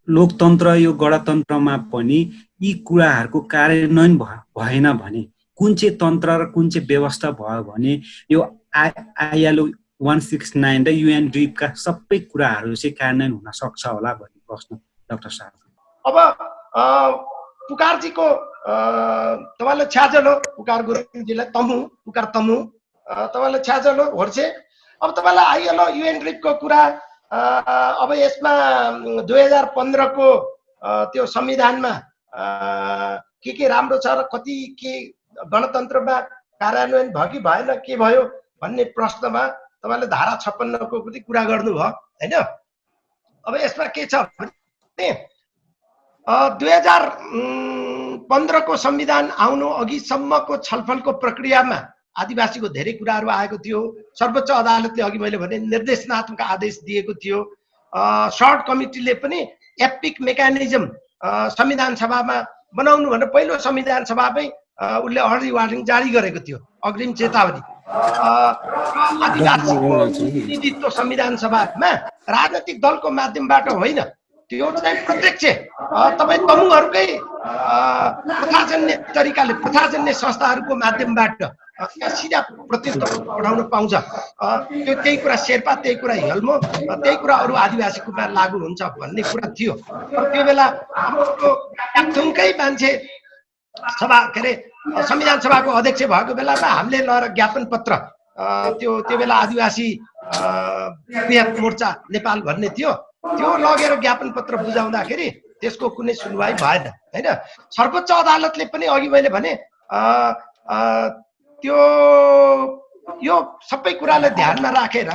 लोकतन्त्र, यो गणतन्त्रमा पनि यी कुराहरूको कार्यान्वयन भएन भने कुन चाहिँ तन्त्र र कुन चाहिँ व्यवस्था भयो भने यो आइएलओ 169 र युएनडिपका सबै कुराहरू चाहिँ कार्यान्वयन हुन सक्छ होला भन्ने प्रश्न डाक्टर साहब। अब पुकारजीको तपाईँलाई छ्याजल हो, पुकार गुरुङजीलाई तमु, पुकार तमु, तपाईँलाई छ्याजल हो होर्छे। अब तपाईँलाई आइएलओ युएनडिपको कुरा अब यसमा 2015 को त्यो संविधानमा के राम्रो छ र कति के गणतन्त्रमा कार्यान्वयन भयो कि भएन, के भयो भन्ने प्रश्नमा तपाईँले धारा 56 को पनि कुरा गर्नुभयो हैन। अब यसमा के छ भने 2015 को संविधान आउनु अघिसम्मको छलफलको प्रक्रियामा आदिवासीको धेरै कुराहरू आएको थियो। सर्वोच्च अदालतले अघि मैले भने निर्देशनात्मक आदेश दिएको थियो। सर्ट कमिटीले पनि एपिक मेकानिजम संविधान सभामा बनाउनु भनेर पहिलो संविधान सभामै उसले अर्ली वार्निङ जारी गरेको थियो, अग्रिम चेतावनी। आदिवासीको प्रतिनिधित्व संविधान सभामा राजनैतिक दलको माध्यमबाट होइन, त्यो चाहिँ प्रत्यक्ष तपाईँ तमुहरूकै प्रथाजन्य तरिकाले प्रथाजन्य संस्थाहरूको माध्यमबाट सिधा प्रतिनिधित्व पढाउन पाउँछ। त्यो त्यही कुरा शेर्पा, त्यही कुरा हेल्मो, त्यही कुरा अरू आदिवासीकोमा लागू हुन्छ भन्ने कुरा थियो। त्यो बेला हाम्रो याक्थुङकै मान्छे सभा के अरे संविधान सभाको अध्यक्ष भएको बेलामा हामीले लगेर ज्ञापन पत्र त्यो बेला आदिवासी बृहत मोर्चा नेपाल भन्ने थियो, त्यो लगेर ज्ञापन पत्र बुझाउँदाखेरि त्यसको कुनै सुनवाई भएन होइन। सर्वोच्च अदालतले पनि अघि मैले भने त्यो यो सबै कुरालाई ध्यानमा राखेर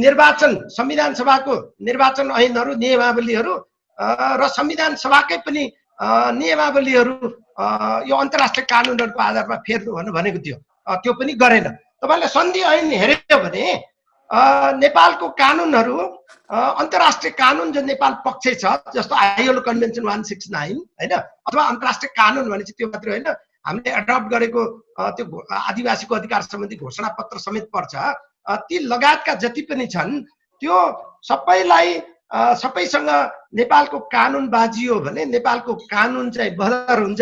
निर्वाचन संविधान सभाको निर्वाचन ऐनहरू नियमावलीहरू र संविधान सभाकै पनि नियमावलीहरू यो अन्तर्राष्ट्रिय कानुनहरूको आधारमा फेर्नु भनेको थियो, त्यो पनि गरेन। तपाईँले सन्धि ऐन हेर्यो भने नेपालको कानुनहरू अन्तर्राष्ट्रिय कानुन जो नेपाल पक्ष छ, जस्तो आइएलओ कन्भेन्सन 169 होइन, अथवा अन्तर्राष्ट्रिय कानुन भनेपछि त्यो मात्रै होइन, हामीले एडप्ट गरेको त्यो आदिवासीको अधिकार सम्बन्धी घोषणा पत्र समेत पर्छ, ती लगायतका जति पनि छन् त्यो सबैलाई सबैसँग नेपालको कानुन बाजियो भने नेपालको कानुन चाहिँ बहर हुन्छ,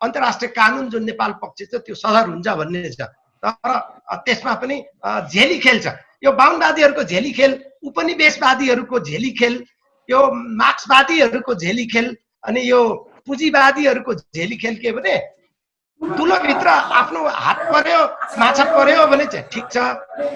अन्तर्राष्ट्रिय कानुन जो नेपाल पक्ष छ त्यो सहर हुन्छ भन्ने छ। तर त्यसमा पनि झेली खेल छ, यो बाहुनवादीहरूको झेली खेल, उपनिवेशवादीहरूको झेली खेल, यो मार्क्सवादीहरूको झेली खेल, अनि यो पुँजीवादीहरूको झेली खेल के भने तुलोभित्र आफ्नो हात पर्यो, माछा पर्यो भने चाहिँ ठिक छ,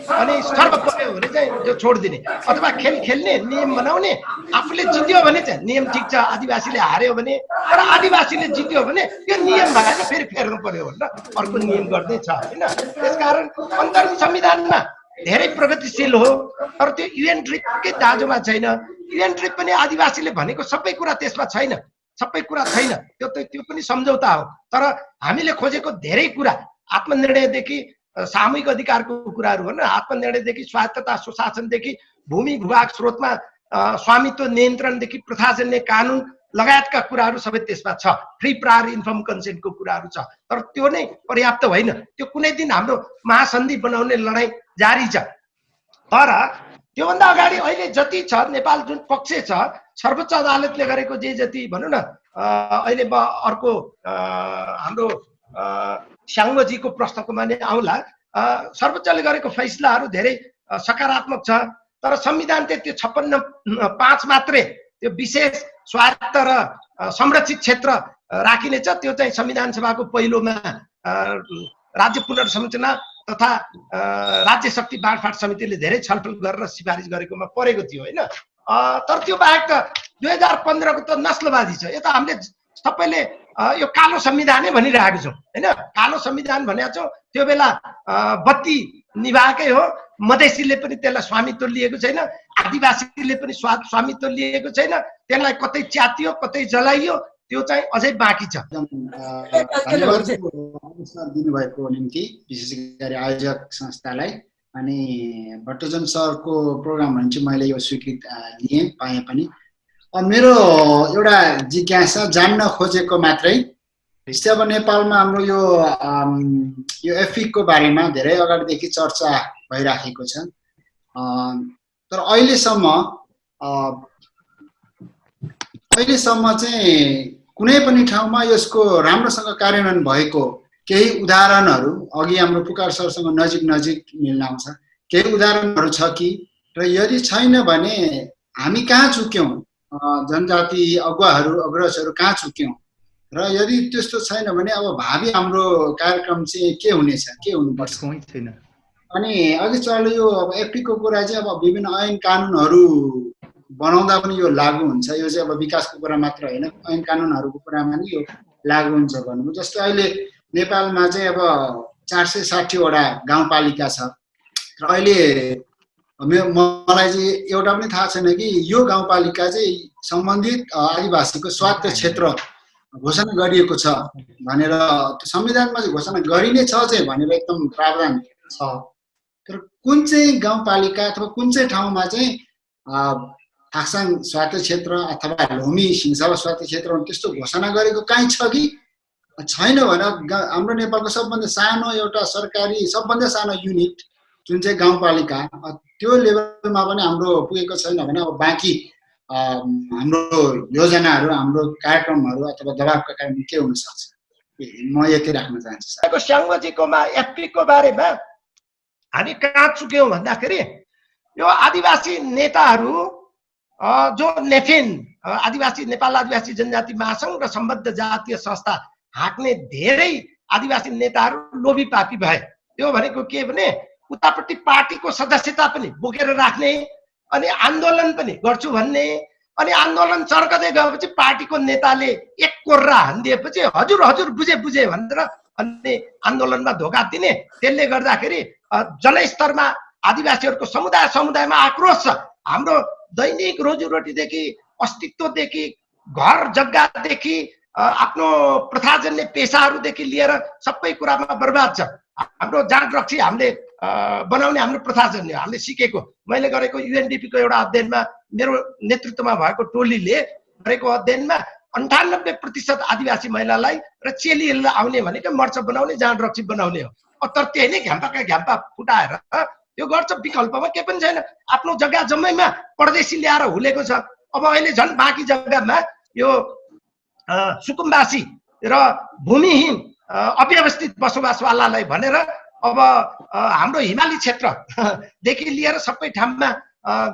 अनि सर्व पर्यो भने चाहिँ त्यो छोडिदिने, अथवा खेल खेल्ने नियम बनाउने, आफूले जित्यो भने चाहिँ नियम ठिक छ, आदिवासीले हार्यो भने, तर आदिवासीले जित्यो भने त्यो नियम भएर फेरि फेर्नु पर्यो भनेर अर्को नियम गर्दै छ होइन। त्यसकारण अन्तरिम संविधानमा धेरै प्रगतिशील हो, तर त्यो युएन ट्रिपकै दाजुमा छैन। युएन ट्रिप पनि आदिवासीले भनेको सबै कुरा त्यसमा छैन, सबै कुरा छैन, त्यो पनि सम्झौता हो। तर हामीले खोजेको धेरै कुरा आत्मनिर्णयदेखि सामूहिक अधिकारको कुराहरू होइन, आत्मनिर्णयदेखि स्वायत्तता सुशासनदेखि भूमि भूभाग स्रोतमा स्वामित्व नियन्त्रणदेखि प्रथाजन्य कानुन लगायतका कुराहरू सबै त्यसमा छ। फ्री प्रायर इन्फर्म कन्सेन्टको कुराहरू छ, तर त्यो नै पर्याप्त होइन। त्यो कुनै दिन हाम्रो महासन्धि बनाउने लडाइँ जारी छ। तर त्योभन्दा अगाडि अहिले जति छ नेपाल जुन पक्ष छ, सर्वोच्च अदालतले गरेको जे जति भनौँ न, अहिले म अर्को हाम्रो स्याङ्गोजीको प्रश्नको माने आउला, सर्वोच्चले गरेको फैसलाहरू धेरै सकारात्मक छ, तर संविधान चाहिँ त्यो 56(5) मात्रै त्यो विशेष स्वायत्त र संरक्षित क्षेत्र राखिनेछ, त्यो चाहिँ संविधान सभाको पहिलोमा राज्य पुनर्संरचना तथा राज्य शक्ति बाँडफाँड समितिले धेरै छलफल गरेर सिफारिस गरेकोमा परेको थियो होइन। तर त्यो बाहेक त 2015 को त नस्लवादी छ। यो त हामीले सबैले यो कालो संविधानै भनिरहेको छौँ होइन। कालो संविधान भनेको छौँ, त्यो बेला बत्ती निभाएकै हो, मधेसीले पनि त्यसलाई स्वामित्व लिएको छैन, आदिवासीले पनि स्वामित्व लिएको छैन, त्यसलाई कतै च्यातियो कतै जलाइयो, त्यो चाहिँ अझै बाँकी छ। धन्यवाद दिनुभएको निम्ति विशेष गरी आयोजक संस्थालाई। अनि भट्टजन सरको प्रोग्राम भने चाहिँ मैले यो स्वीकृत लिएँ पाएँ पनि। मेरो एउटा जिज्ञासा जान्न खोजेको मात्रै, जस्तै अब नेपालमा हाम्रो यो एफिकको बारेमा धेरै अगाडिदेखि चर्चा भइराखेको छ, तर अहिलेसम्म चाहिँ कुनै पनि ठाउँमा यसको राम्रोसँग कार्यान्वयन भएको केही उदाहरणहरू, अघि हाम्रो पुकार सरसँग नजिक मिल्न आउँछ, केही उदाहरणहरू छ कि? र यदि छैन भने हामी कहाँ चुक्यौँ, जनजाति अगुवाहरू अग्रजहरू कहाँ चुक्यौँ? र यदि त्यस्तो छैन भने अब भावी हाम्रो कार्यक्रम चाहिँ के हुनेछ, के हुनुपर्छ? अनि अघि चल्यो यो अब एफपीको कुरा चाहिँ अब विभिन्न ऐन कानुनहरू बनाउँदा पनि यो लागू हुन्छ। यो चाहिँ अब विकासको कुरा मात्र होइन, ऐन कानुनहरूको कुरामा नि यो लागू हुन्छ भन्नुभयो। जस्तो अहिले नेपालमा चाहिँ अब 460 वटा गाउँपालिका छ, र अहिले मलाई चाहिँ एउटा पनि थाहा छैन कि यो गाउँपालिका चाहिँ सम्बन्धित आदिवासीको स्वायत्त क्षेत्र घोषणा गरिएको छ भनेर संविधानमा चाहिँ घोषणा गरिने छ चाहिँ भनेर एकदम प्रावधान छ। तर कुन चाहिँ गाउँपालिका अथवा कुन चाहिँ ठाउँमा चाहिँ थाक्साङ स्वायत्त क्षेत्र अथवा लोमी सिंहसभा स्वायत्त क्षेत्र त्यस्तो घोषणा गरेको कहीँ छ कि छैन भने हाम्रो नेपालको सबभन्दा सानो एउटा सरकारी सबभन्दा सानो युनिट जुन चाहिँ गाउँपालिका त्यो लेभलमा पनि हाम्रो पुगेको छैन भने अब बाँकी हाम्रो योजनाहरू हाम्रो कार्यक्रमहरू अथवा दबावका कारण के हुन सक्छ म यति राख्न चाहन्छु। स्याङ्गोजीकोमा एफपीको बारेमा हामी कहाँ चुक्यौँ भन्दाखेरि यो आदिवासी नेताहरू जो नेफिन आदिवासी नेपाल आदिवासी जनजाति महासङ्घ र सम्बद्ध जातीय संस्था हाँक्ने धेरै आदिवासी नेताहरू लोभी पापी भए। त्यो भनेको के भने उतापट्टि पार्टीको सदस्यता पनि बोकेर राख्ने अनि आन्दोलन पनि गर्छु भन्ने अनि आन्दोलन चर्कदै गएपछि पार्टीको नेताले एक कोर्रा हानिदिएपछि हजुर हजुर बुझे बुझे भनेर अनि आन्दोलनमा धोका दिने। त्यसले गर्दाखेरि जनस्तरमा आदिवासीहरूको समुदायमा आक्रोश छ। हाम्रो दैनिक रोजीरोटीदेखि अस्तित्वदेखि घर जग्गादेखि आफ्नो प्रथाजन्य पेसाहरूदेखि लिएर सबै कुरामा बर्बाद छ। हाम्रो जाँड रक्सी हामीले बनाउने हाम्रो प्रथाजन्य हामीले सिकेको। मैले गरेको युएनडीपीको एउटा अध्ययनमा मेरो नेतृत्वमा भएको टोलीले गरेको अध्ययनमा 98% आदिवासी महिलालाई र चेलीहरूलाई आउने भनेको मर्च बनाउने जाँड रक्सी बनाउने हो। तर त्यही नै घ्याम्पाका घ्याम्पा फुटाएर त्यो गर्छ। विकल्पमा के पनि छैन। आफ्नो जग्गा जम्मैमा परदेशी ल्याएर हुलेको छ। अब अहिले झन् बाँकी जग्गामा यो सुकुम्बासी र भूमिहीन अव्यवस्थित बसोबासवालालाई भनेर अब हाम्रो हिमाली क्षेत्रदेखि लिएर सबै ठाउँमा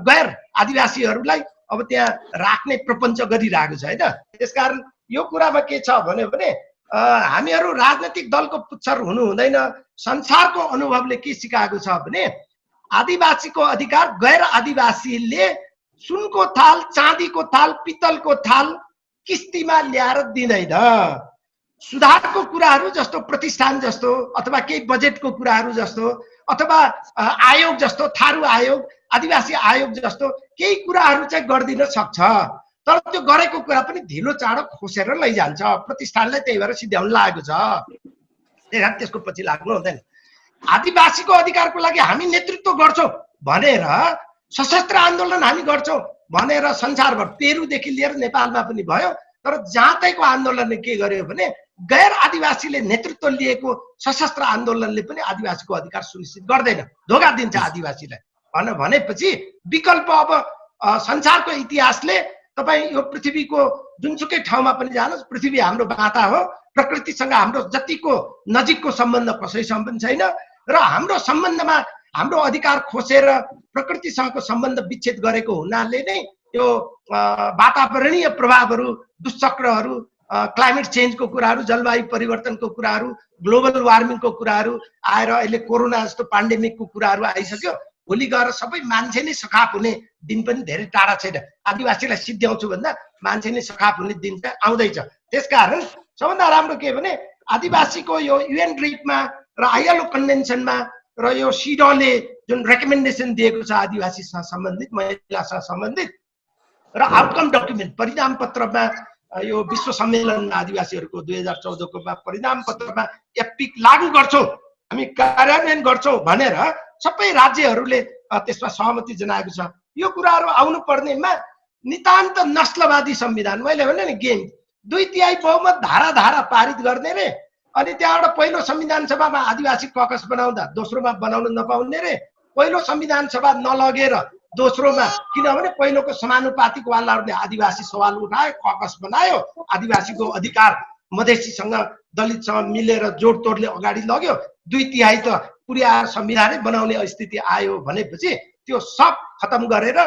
गैर आदिवासीहरूलाई अब त्यहाँ राख्ने प्रपञ्च गरिरहेको छ होइन। त्यसकारण यो कुरामा के छ भन्यो भने हामीहरू राजनैतिक दलको पुच्छर हुनु हुँदैन। संसारको अनुभवले के सिकाएको छ भने आदिवासीको अधिकार गैर आदिवासीले सुनको थाल चाँदीको थाल पित्तलको थाल किस्तीमा ल्याएर दिँदैन। सुधारको कुराहरू जस्तो प्रतिष्ठान जस्तो अथवा केही बजेटको कुराहरू जस्तो अथवा आयोग जस्तो थारू आयोग आदिवासी आयोग जस्तो केही कुराहरू चाहिँ गरिदिन सक्छ। तर त्यो गरेको कुरा पनि ढिलो चाँडो खोसेर लैजान्छ। प्रतिष्ठानलाई त्यही भएर सिध्याउन लागेको छ। त्यसको पछि लाग्नु हुँदैन। आदिवासीको अधिकारको लागि हामी नेतृत्व गर्छौँ भनेर सशस्त्र आन्दोलन हामी गर्छौँ भनेर संसारभर पेरुदेखि लिएर नेपालमा पनि भयो। तर जातैको आन्दोलनले के गर्यो भने गैर आदिवासीले नेतृत्व लिएको सशस्त्र आन्दोलनले पनि आदिवासीको अधिकार सुनिश्चित गर्दैन, धोका दिन्छ आदिवासीलाई भनेपछि विकल्प अब संसारको इतिहासले तपाईँ यो पृथ्वीको जुनसुकै ठाउँमा पनि जानुहोस्, पृथ्वी हाम्रो माता हो। प्रकृतिसँग हाम्रो जतिको नजिकको सम्बन्ध कसैसँग पनि छैन र हाम्रो सम्बन्धमा हाम्रो अधिकार खोसेर प्रकृतिसँगको सम्बन्ध विच्छेद गरेको हुनाले नै यो वातावरणीय प्रभावहरू दुष्चक्रहरू क्लाइमेट चेन्जको कुराहरू जलवायु परिवर्तनको कुराहरू ग्लोबल वार्मिङको कुराहरू आएर अहिले कोरोना जस्तो पेन्डेमिकको कुराहरू आइसक्यो। भोलि गएर सबै मान्छे नै सखाप हुने दिन पनि धेरै टाढा छैन। आदिवासीलाई सिद्ध्याउँछु भन्दा मान्छे नै सखाप हुने दिन चाहिँ आउँदैछ। त्यसकारण सबभन्दा राम्रो के भने आदिवासीको यो युएन ड्रिपमा र आइएलओ कन्भेन्सनमा र यो सिडोले जुन रेकमेन्डेसन दिएको छ आदिवासीसँग सम्बन्धित महिलासँग सम्बन्धित र आउटकम डकुमेन्ट परिणाम पत्रमा यो विश्व सम्मेलन आदिवासीहरूको 2014को परिणाम पत्रमा एपिक लागू गर्छौँ हामी कार्यान्वयन गर्छौँ भनेर सबै राज्यहरूले त्यसमा सहमति जनाएको छ। यो कुराहरू आउनु पर्नेमा नितान्त नस्लवादी संविधान मैले भने नि गेम 2/3 बहुमत धारा धारा पारित गर्ने रे अनि त्यहाँबाट पहिलो संविधान सभामा आदिवासी ककस बनाउँदा दोस्रोमा बनाउन नपाउने रे। पहिलो संविधान सभा नलगेर दोस्रोमा किनभने पहिलोको समानुपातिक वालाहरूले आदिवासी सवाल उठायो ककस बनायो आदिवासीको अधिकार मधेसीसँग दलितसँग मिलेर जोडतोडले अगाडि लग्यो 2/3 त पुर्याएर संविधानै बनाउने स्थिति आयो भनेपछि त्यो सब खतम गरेर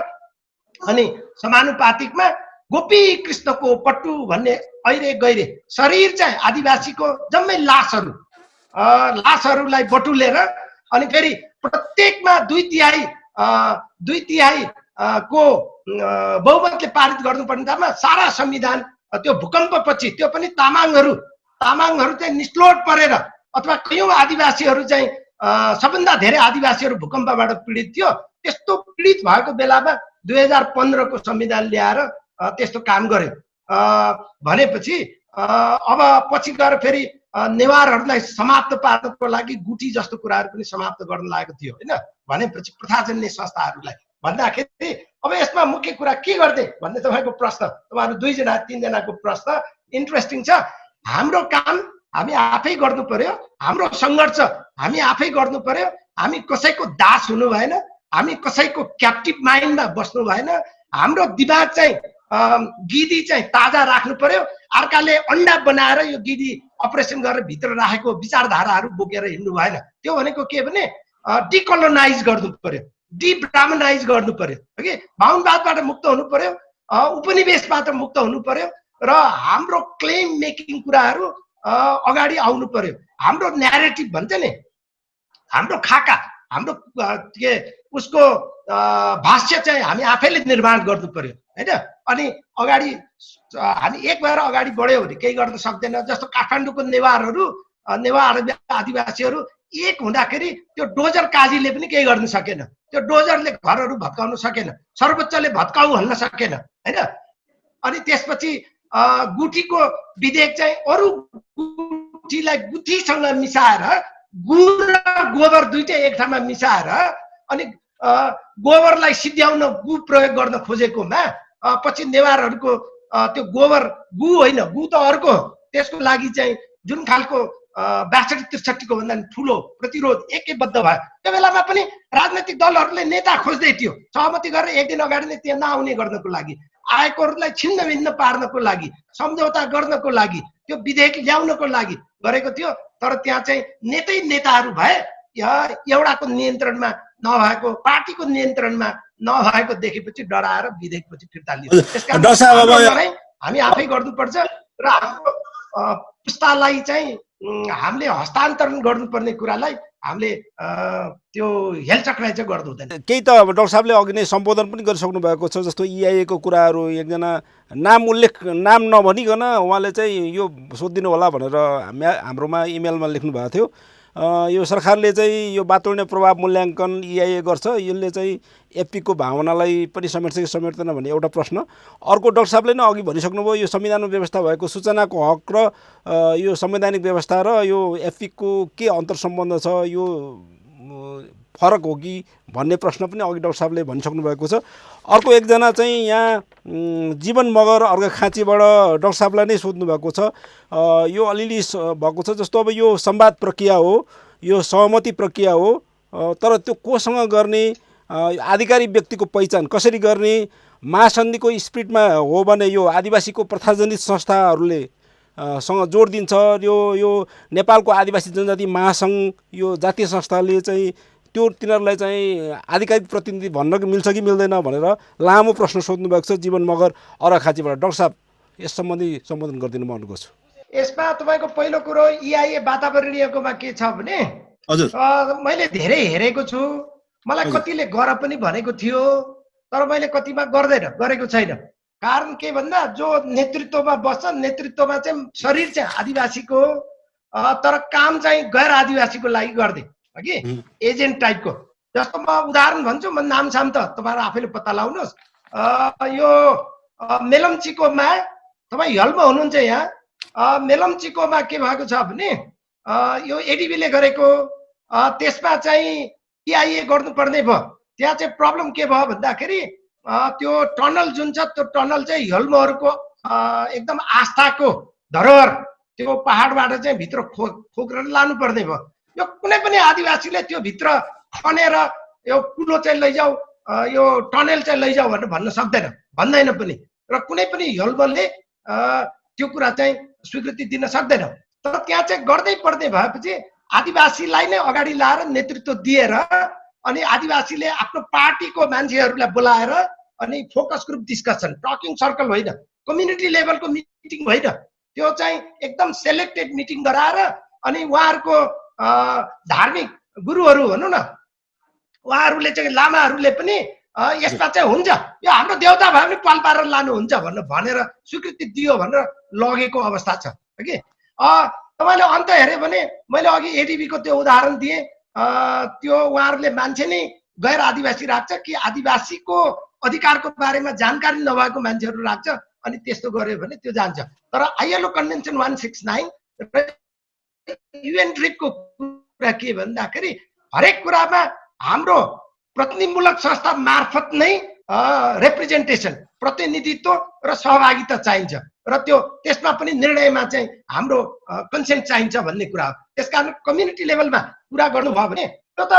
अनि समानुपातिकमा गोपी कृष्णको पट्टु भन्ने ऐरे गैरे शरीर चाहिँ आदिवासीको जम्मै लासहरूलाई बटुलेर अनि फेरि प्रत्येकमा 2/3 को बहुमतले पारित गर्नुपर्ने ठाउँमा सारा संविधान त्यो भूकम्पपछि त्यो पनि तामाङहरू चाहिँ निस्लोट परेर अथवा कयौं आदिवासीहरू चाहिँ सबभन्दा धेरै आदिवासीहरू भूकम्पबाट पीडित थियो। त्यस्तो पीडित भएको बेलामा 2015 को संविधान ल्याएर त्यस्तो काम गर्यो भनेपछि अब पछि गएर फेरि नेवारहरूलाई समाप्त पार्नको लागि गुठी जस्तो कुराहरू पनि समाप्त गर्न लागेको थियो होइन। भनेपछि प्रथाजन्य संस्थाहरूलाई भन्दाखेरि अब यसमा मुख्य कुरा के गर्ने भन्ने तपाईँको प्रश्न, तपाईँहरू 2 जना 3 जनाको प्रश्न इन्ट्रेस्टिङ छ। हाम्रो काम हामी आफै गर्नु पर्यो, हाम्रो सङ्घर्ष हामी आफै गर्नु पर्यो। हामी कसैको दास हुनु भएन, हामी कसैको क्याप्टिभ माइन्डमा बस्नु भएन। हाम्रो दिमाग चाहिँ गिदी चाहिँ ताजा राख्नु पर्यो। अर्काले अन्डा बनाएर यो गिदी अपरेसन गरेर भित्र राखेको विचारधाराहरू बोकेर हिँड्नु भएन। त्यो भनेको के भने डिकोलोनाइज गर्नु पर्यो, डिब्राह्मनाइज गर्नु पर्यो कि बाहुनवादबाट मुक्त हुनु पर्यो, उपनिवेशबाट मुक्त हुनु पर्यो र हाम्रो क्लेम मेकिङ कुराहरू अगाडि आउनु पर्यो। हाम्रो न्यारेटिभ भन्छ नि, हाम्रो खाका, हाम्रो के उसको भाष्य चाहिँ हामी आफैले निर्माण गर्नु पर्यो होइन। अनि अगाडि हामी एक भएर अगाडि बढ्यो भने केही गर्न सक्दैन। जस्तो काठमाडौँको नेवार आदिवासीहरू एक हुँदाखेरि त्यो डोजर काजीले पनि केही गर्न सकेन, त्यो डोजरले घरहरू भत्काउन सकेन, सर्वोच्चले भत्काउ भन्न सकेन होइन। अनि त्यसपछि गुठीको विधेयक चाहिँ अरू गुठीलाई गुठीसँग मिसाएर गु र गोबर दुइटै एक ठाउँमा मिसाएर अनि गोबरलाई सिद्ध्याउन गु प्रयोग गर्न खोजेकोमा पछि नेवारहरूको त्यो गोबर गु होइन, गु त अर्को, त्यसको लागि चाहिँ जुन खालको 62-63 को भन्दा ठुलो प्रतिरोध एकैबद्ध भयो। त्यो बेलामा पनि राजनैतिक दलहरूले नेता खोज्दै थियो, सहमति गरेर एक दिन अगाडि नै त्यहाँ नआउने गर्नको लागि, आएकोहरूलाई छिन्न भिन्न पार्नको लागि, सम्झौता गर्नको लागि, त्यो विधेयक ल्याउनको लागि गरेको थियो। तर त्यहाँ चाहिँ नेताहरू भए एउटाको नियन्त्रणमा नभएको, पार्टीको नियन्त्रणमा नभएको देखेपछि डराएर विधेयकपछि फिर्ता लियो। त्यसकारण हामी आफै गर्नुपर्छ र हाम्रो पुस्तालाई चाहिँ हामीले हस्तान्तरण गर्नुपर्ने कुरालाई हामीले त्यो हेलचक्राइ चाहिँ गर्नु हुँदैन। केही त अब डाक्टर साहबले अघि नै सम्बोधन पनि गरिसक्नु भएको छ। जस्तो EIA को कुराहरू एकजना नाम नभनिकन उहाँले चाहिँ यो सोधिदिनु होला भनेर हाम्रोमा इमेलमा लेख्नु भएको थियो। यो सरकारले चाहिँ यो बातोड्ने प्रभाव मूल्याङ्कन EIA गर्छ, यसले चाहिँ FP को भावनालाई पनि समेट्छ कि समेट्दैन भन्ने एउटा प्रश्न। अर्को डाक्टर साहबले नै अघि भनिसक्नुभयो, यो संविधानमा व्यवस्था भएको सूचनाको हक र यो संवैधानिक व्यवस्था र यो FP को के अन्तर सम्बन्ध छ, यो फरक हो कि भन्ने प्रश्न पनि अघि डाक्टर साहबले भनिसक्नु भएको छ। अर्को एकजना चाहिँ यहाँ जीवन मगर अर्घाखाँचीबाट डाक्टर साहबलाई नै सोध्नु भएको छ। यो अलिअलि भएको छ, जस्तो अब यो संवाद प्रक्रिया हो, यो सहमति प्रक्रिया हो, तर त्यो कोसँग गर्ने, आधिकारिक व्यक्तिको पहिचान कसरी गर्ने, महासन्धिको स्पिरिटमा हो भने यो आदिवासीको प्रथाजनित संस्थाहरूले सँग जोड दिन्छ। यो नेपालको आदिवासी जनजाति महासङ्घ यो जातीय संस्थाले चाहिँ त्यो तिनीहरूलाई चाहिँ आधिकारिक प्रतिनिधि भन्न मिल्छ कि मिल्दैन भनेर लामो प्रश्न सोध्नु भएको छ जीवन मगर अर्घाखाँचीबाट। डाक्टर साहब यस सम्बन्धी सम्बोधन गरिदिनु म अनुरोध गर्छु। यसमा तपाईँको पहिलो कुरो EIA वातावरणीयकोमा के छ भने हजुर मैले धेरै हेरेको छु, मलाई कतिले गर पनि भनेको थियो, तर मैले कतिमा गरेको छैन। कारण के भन्दा जो नेतृत्वमा बस्छ, नेतृत्वमा चाहिँ शरीर चाहिँ आदिवासीको तर काम चाहिँ गैर आदिवासीको लागि गर्दै कि एजेन्ट टाइपको। जस्तो म उदाहरण भन्छु, म नामसाम त तपाईँहरू आफैले पत्ता लगाउनुहोस्। यो मेलम्चीकोमा तपाईँ हलमा हुनुहुन्छ, यहाँ मेलम्चीकोमा के भएको छ भने यो एडिबीले गरेको, त्यसमा चाहिँ EIA गर्नुपर्ने भयो। त्यहाँ चाहिँ प्रब्लम के भयो भन्दाखेरि त्यो टनल जुन छ, त्यो टनल चाहिँ हिल्मोहरूको एकदम आस्थाको धरोहर, त्यो पहाडबाट चाहिँ भित्र खोकेर लानुपर्ने भयो। यो कुनै पनि आदिवासीले त्यो भित्र खनेर यो कुलो चाहिँ लैजाऊ, यो टनल चाहिँ लैजाऊ भनेर भन्दैन पनि, र कुनै पनि हिल्मोले त्यो कुरा चाहिँ स्वीकृति दिन सक्दैन। तर त्यहाँ चाहिँ गर्दै पर्ने भएपछि आदिवासीलाई नै अगाडि ल्याएर नेतृत्व दिएर अनि आदिवासीले आफ्नो पार्टीको मान्छेहरूलाई बोलाएर अनि focus group discussion, talking circle होइन, कम्युनिटी लेभलको मिटिङ होइन, त्यो चाहिँ एकदम सेलेक्टेड मिटिङ गराएर अनि उहाँहरूको धार्मिक गुरुहरू भनौँ न, उहाँहरूले चाहिँ लामाहरूले पनि यसमा चाहिँ हुन्छ, यो हाम्रो देउता भए पनि पाल पारेर लानुहुन्छ भनेर स्वीकृति दियो भनेर लगेको अवस्था छ कि। तपाईँले अन्त हेऱ्यो भने मैले अघि एडिबीको त्यो उदाहरण दिएँ, त्यो उहाँहरूले मान्छे नै गैर आदिवासी राख्छ कि आदिवासीको अधिकारको बारेमा जानकारी नभएको मान्छेहरू राख्छ, अनि त्यस्तो गर्यो भने त्यो जान्छ। तर आइएलओ कन्भेन्सन 169 र युएन ड्रिपको कुरा के भन्दाखेरि हरेक कुरामा हाम्रो प्रतिनिधिमूलक संस्था मार्फत नै रिप्रेजेन्टेसन, प्रतिनिधित्व र सहभागिता चाहिन्छ र त्यसमा पनि निर्णयमा चाहिँ हाम्रो कन्सेन्ट चाहिन्छ भन्ने कुरा हो। त्यसकारण कम्युनिटी लेभलमा कुरा गर्नुभयो भने त्यो त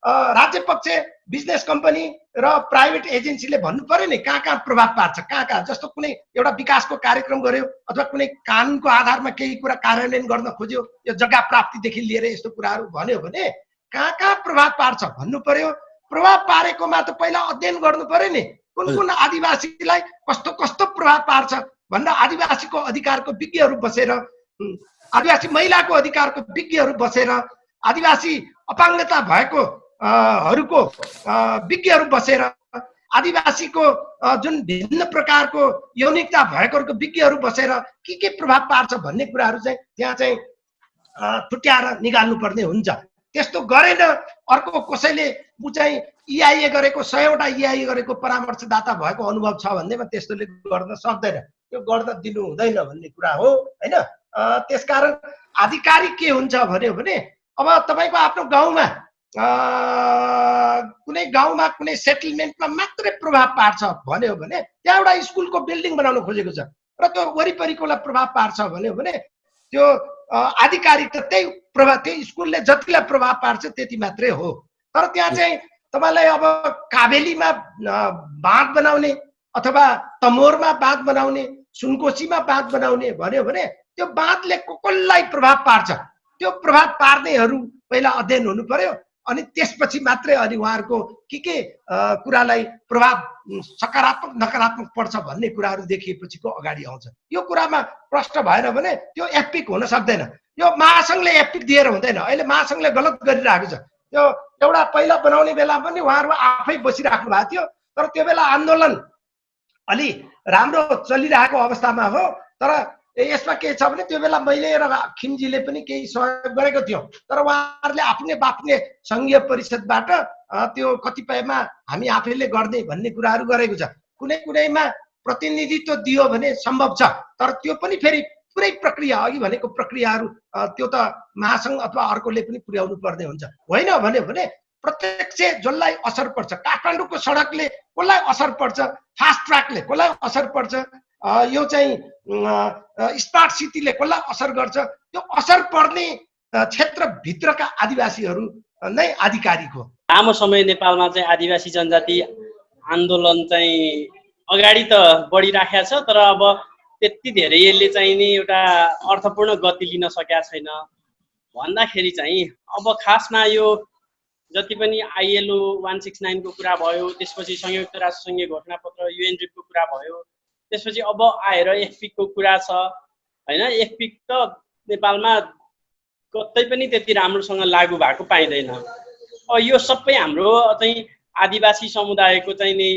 राज्य पक्ष, बिजनेस कम्पनी र प्राइभेट एजेन्सीले भन्नु पर्यो नि कहाँ कहाँ प्रभाव पार्छ, कहाँ कहाँ। जस्तो कुनै एउटा विकासको कार्यक्रम गर्यो अथवा कुनै कानुनको आधारमा केही कुरा कार्यान्वयन गर्न खोज्यो, यो जग्गा प्राप्तिदेखि लिएर यस्तो कुराहरू भन्यो भने कहाँ कहाँ प्रभाव पार्छ भन्नु पर्यो। प्रभाव पारेकोमा त पहिला अध्ययन गर्नु पर्यो नि, कुन कुन आदिवासीलाई कस्तो कस्तो प्रभाव पार्छ भनेर आदिवासीको अधिकारको विज्ञहरू बसेर, आदिवासी महिलाको अधिकारको विज्ञहरू बसेर, आदिवासी अपाङ्गता भएको हरूको विज्ञहरू बसेर, आदिवासीको जुन भिन्न प्रकारको यौनिकता भएकोहरूको विज्ञहरू बसेर के प्रभाव पार्छ भन्ने कुराहरू चाहिँ त्यहाँ चाहिँ छुट्याएर निकाल्नुपर्ने हुन्छ। त्यस्तो गरेन अर्को कसैले ऊ चाहिँ इआइए गरेको 100 वटा इआइए गरेको परामर्शदाता भएको अनुभव छ भन्दैमा त्यस्तोले गर्न सक्दैन, त्यो गर्न दिनु हुँदैन भन्ने कुरा हो हैन। त्यसकारण आधिकारिक के हुन्छ भन्यो भने अब तपाईको आफ्नो गाउँमा कुनै गाउँमा कुनै सेटलमेन्टमा मात्रै प्रभाव पार्छ भन्यो भने त्यहाँ एउटा स्कुलको बिल्डिङ बनाउन खोजेको छ र त्यो वरिपरिकोलाई प्रभाव पार्छ भन्यो भने त्यो आधिकारिक त त्यही प्रभाव, त्यही स्कुलले जतिलाई प्रभाव पार्छ त्यति मात्रै हो। तर त्यहाँ चाहिँ तपाईलाई अब काबेलीमा बाँध बनाउने अथवा तमोरमा बाँध बनाउने, सुनकोसीमा बाँध बनाउने भन्यो भने त्यो बाँधले कसलाई प्रभाव पार्छ, त्यो प्रभाव पार्नेहरू पहिला अध्ययन हुनु पर्यो। अनि त्यसपछि मात्रै अनि उहाँहरूको के कुरालाई प्रभाव सकारात्मक नकारात्मक पर्छ भन्ने कुराहरू देखिएपछिको अगाडि आउँछ। यो कुरामा प्रश्न भएन भने त्यो एपिक हुन सक्दैन। यो महासङ्घले एपिक दिएर हुँदैन। अहिले महासङ्घले गलत गरिरहेको छ। त्यो एउटा पहिला बनाउने बेला पनि उहाँहरू आफै बसिराख्नु भएको थियो, तर त्यो बेला आन्दोलन अलि राम्रो चलिरहेको अवस्थामा हो। तर यसमा के छ भने त्यो बेला मैले र खिमजीले पनि केही सहयोग गरेको थियौँ, तर उहाँहरूले आफ्नै बाफ्ने सङ्घीय परिषदबाट त्यो कतिपयमा हामी आफैले गर्ने भन्ने कुराहरू गरेको छ। कुनै कुनैमा प्रतिनिधित्व दियो भने सम्भव छ, तर त्यो पनि फेरि पुरै प्रक्रिया अघि भनेको प्रक्रियाहरू त्यो त महासङ्घ अथवा अर्कोले पनि पुर्याउनु पर्ने हुन्छ। होइन भन्यो भने प्रत्यक्ष जसलाई असर पर्छ, काठमाडौँको सडकले कसलाई असर पर्छ, फास्ट ट्र्याकले कसलाई असर पर्छ, यो चाहिँ स्मार्ट सिटीले कसलाई असर गर्छ, त्यो असर पर्ने क्षेत्रभित्रका आदिवासीहरू नै आधिकारिक हो। लामो समय नेपालमा चाहिँ आदिवासी जनजाति आन्दोलन चाहिँ अगाडि त बढिराखेको छ, तर अब त्यति धेरै यसले चाहिँ नि एउटा अर्थपूर्ण गति लिन सकेका छैन भन्दाखेरि चाहिँ अब खासमा यो जति पनि आइएलओ 169 को कुरा भयो, त्यसपछि संयुक्त राष्ट्रसङ्घीय घोषणापत्र युएन ड्रिपको कुरा भयो, त्यसपछि अब आएर एफपिकको कुरा छ हैन। एफपिक त नेपालमा कतै पनि त्यति राम्रोसँग लागू भएको पाइँदैन। यो सबै हाम्रो चाहिँ आदिवासी समुदायको चाहिँ नि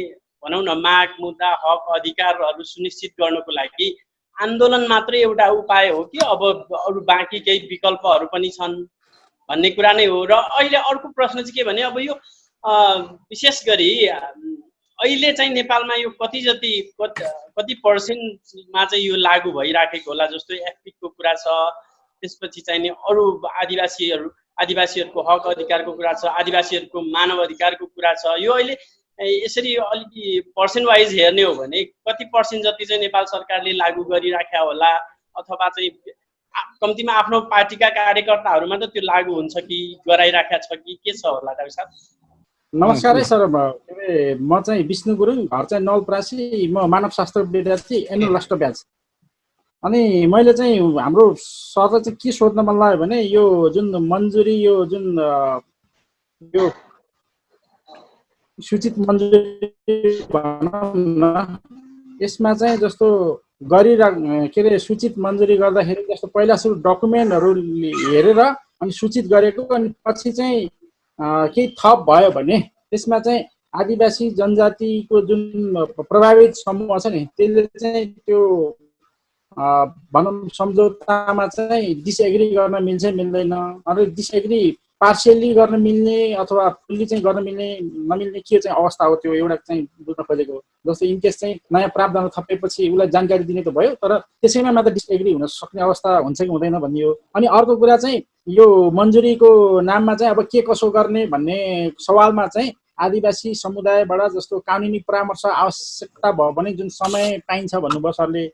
भनौँ न माग, मुद्दा, हक, अधिकारहरू सुनिश्चित गर्नको लागि आन्दोलन मात्रै एउटा उपाय हो कि अब अरू बाँकी केही विकल्पहरू पनि छन् भन्ने कुरा नै हो। र अहिले अर्को प्रश्न चाहिँ के भने अब यो विशेष गरी अहिले चाहिँ नेपालमा यो कति पर्सेन्टमा चाहिँ यो लागू भइराखेको होला जस्तो एफपिकको कुरा छ, त्यसपछि चाहिँ नि अरू आदिवासीहरूको हक अधिकारको कुरा छ, आदिवासीहरूको मानव अधिकारको कुरा छ। यो अहिले यसरी अलिकति पर्सेन्ट वाइज हेर्ने हो भने कति पर्सेन्ट जति चाहिँ नेपाल सरकारले लागू गरिराख्या होला, अथवा चाहिँ कम्तीमा आफ्नो पार्टीका कार्यकर्ताहरूमा त त्यो लागू हुन्छ कि गराइराख्या छ कि के छ होला डाक्टर साहब? नमस्कार है सर, म चाहिँ विष्णु गुरुङ, घर चाहिँ नवलपरासी, म मानवशास्त्र विद्यार्थी एनुअल लास्ट ब्याच। अनि मैले चाहिँ हाम्रो सरलाई चाहिँ के सोध्न मन लाग्यो भने यो जुन मन्जुरी, यो जुन यो सूचित मन्जुरी भनौँ न, यसमा चाहिँ जस्तो के अरे सूचित मन्जुरी गर्दाखेरि जस्तो पहिला सुरु डकुमेन्टहरू हेरेर अनि सूचित गरेको, अनि पछि चाहिँ केही थप भयो भने त्यसमा चाहिँ आदिवासी जनजातिको जुन प्रभावित समूह छ नि त्यसले चाहिँ त्यो भनौँ सम्झौतामा चाहिँ डिसएग्री गर्न मिल्छ मिल्दैन, अनि डिसएग्री पार्सियली गर्न मिल्ने अथवा फुल्ली चाहिँ गर्न मिल्ने नमिल्ने के चाहिँ अवस्था हो त्यो एउटा चाहिँ बुझ्न खोजेको। जस्तै इनकेस चाहिँ नयाँ प्रावधान थपेपछि उसलाई जानकारी दिने त भयो, तर त्यसैमा मात्र डिसएग्री हुन सक्ने अवस्था हुन्छ कि हुँदैन भन्ने हो। अनि अर्को कुरा चाहिँ यो मन्जुरीको नाममा चाहिँ अब के कसो गर्ने भन्ने सवालमा चाहिँ आदिवासी समुदायबाट जस्तो कानुनी परामर्श आवश्यकता भयो भने जुन समय पाइन्छ भन्नुभयो सरले,